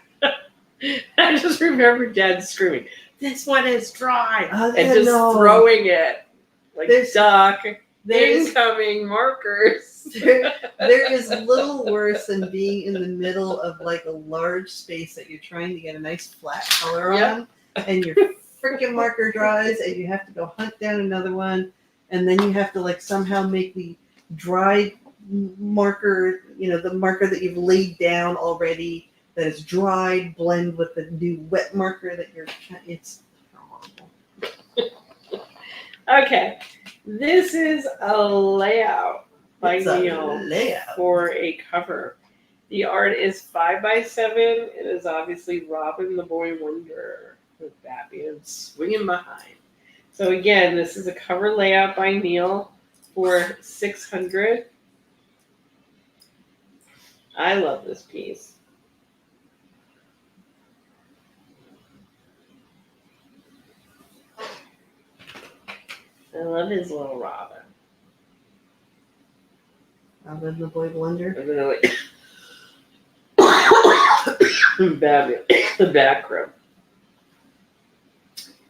I just remember Dad screaming, "This one is dry," and just throwing it duck. Incoming markers. There is little worse than being in the middle of a large space that you're trying to get a nice flat color on, and your freaking marker dries, and you have to go hunt down another one, and then you have to somehow make the dried marker, the marker that you've laid down already that is dried, blend with the new wet marker that it's horrible. Okay, this is a layout by Neal for a cover. The art is 5x7. It is obviously Robin the Boy Wonder with Batman swinging behind. So again, this is a cover layout by Neal for $600. I love this piece. I love his little Robin. Robin the Boy Blunder. Batman, the background.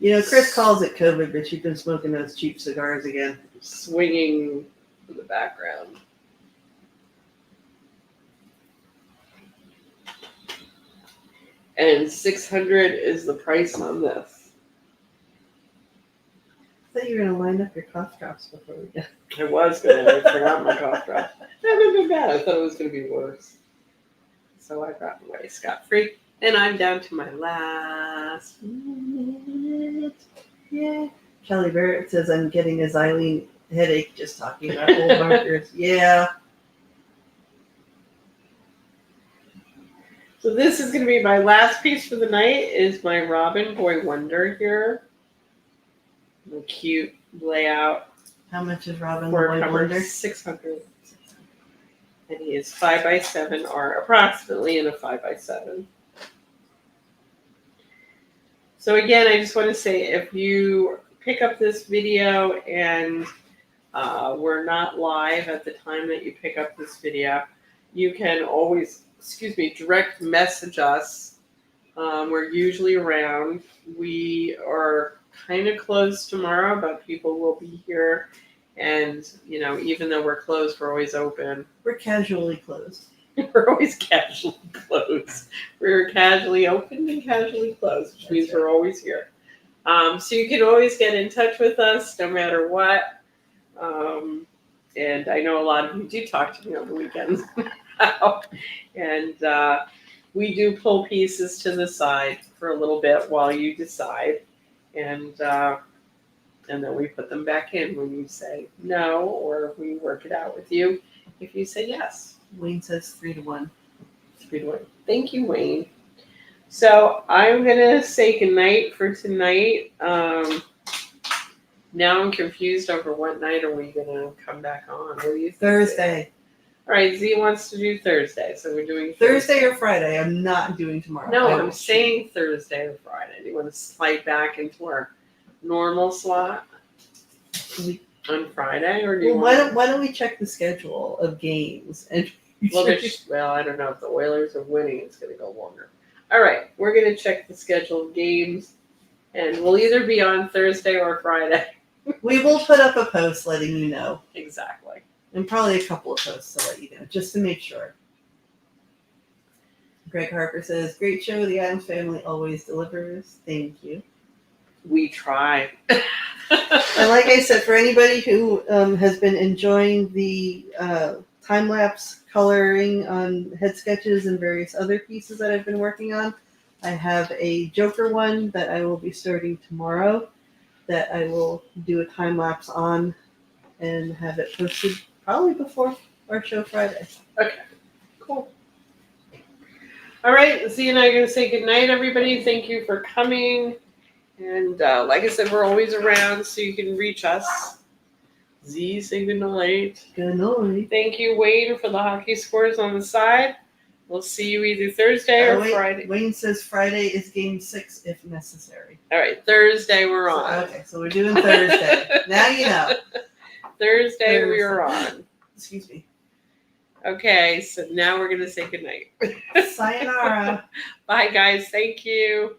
Chris calls it COVID, but she's been smoking those cheap cigars again. Swinging in the background. And $600 is the price on this. I thought you were going to line up your cough drops before we go. I was going to. I forgot my cough drop. That would have been bad. I thought it was going to be worse. So I got away scot-free. And I'm down to my last minute. Yeah. Kelly Barrett says, I'm getting a xylene headache just talking about old markers. Yeah. So this is going to be my last piece for the night, is my Robin Boy Wonder here. The cute layout. How much is Robin the For Boy cover Wonder? $600. And he is 5x7, or approximately in a 5x7. So again, I just want to say, if you pick up this video and we're not live at the time that you pick up this video, you can always, direct message us We're usually around. We are kind of closed tomorrow, but people will be here. And, even though we're closed, we're always open. We're casually closed. We're always casually closed. We're casually open and casually closed, which means we're always here. So you can always get in touch with us no matter what. And I know a lot of you do talk to me on the weekends. And we do pull pieces to the side for a little bit while you decide. And then we put them back in when you say no, or we work it out with you if you say yes. Wayne says 3-1. 3-1. Thank you, Wayne. So I'm gonna say goodnight for tonight. Now I'm confused over what night are we gonna come back on. What do you think? Thursday. All right, Z wants to do Thursday, so we're doing Thursday or Friday. I'm not doing tomorrow. No, I I'm will saying Thursday or Friday. Do you want to slide back into our normal slot on Friday, or do you Well, want? why don't we check the schedule of games and Well, I don't know if the Oilers are winning. It's going to go longer. All right, we're going to check the schedule of games, and we'll either be on Thursday or Friday. we will put up a post letting you know. Exactly. And probably a couple of posts to let you know, just to make sure. Greg Harper says, great show. The Adams family always delivers. Thank you. We try. And like I said, for anybody who has been enjoying the time-lapse coloring on head sketches and various other pieces that I've been working on, I have a Joker one that I will be starting tomorrow that I will do a time-lapse on and have it posted probably before our show Friday. Okay, cool. All right, Z and I are going to say goodnight, everybody. Thank you for coming. And like I said, we're always around, so you can reach us. Z, say goodnight. Good night. Thank you, Wayne, for the hockey scores on the side. We'll see you either Thursday or Friday. Wayne says Friday is game 6 if necessary. All right, Thursday we're on. Okay, so we're doing Thursday. Now you know. Thursday we are on. Excuse me. Okay, so now we're going to say goodnight. Sayonara. Bye, guys. Thank you.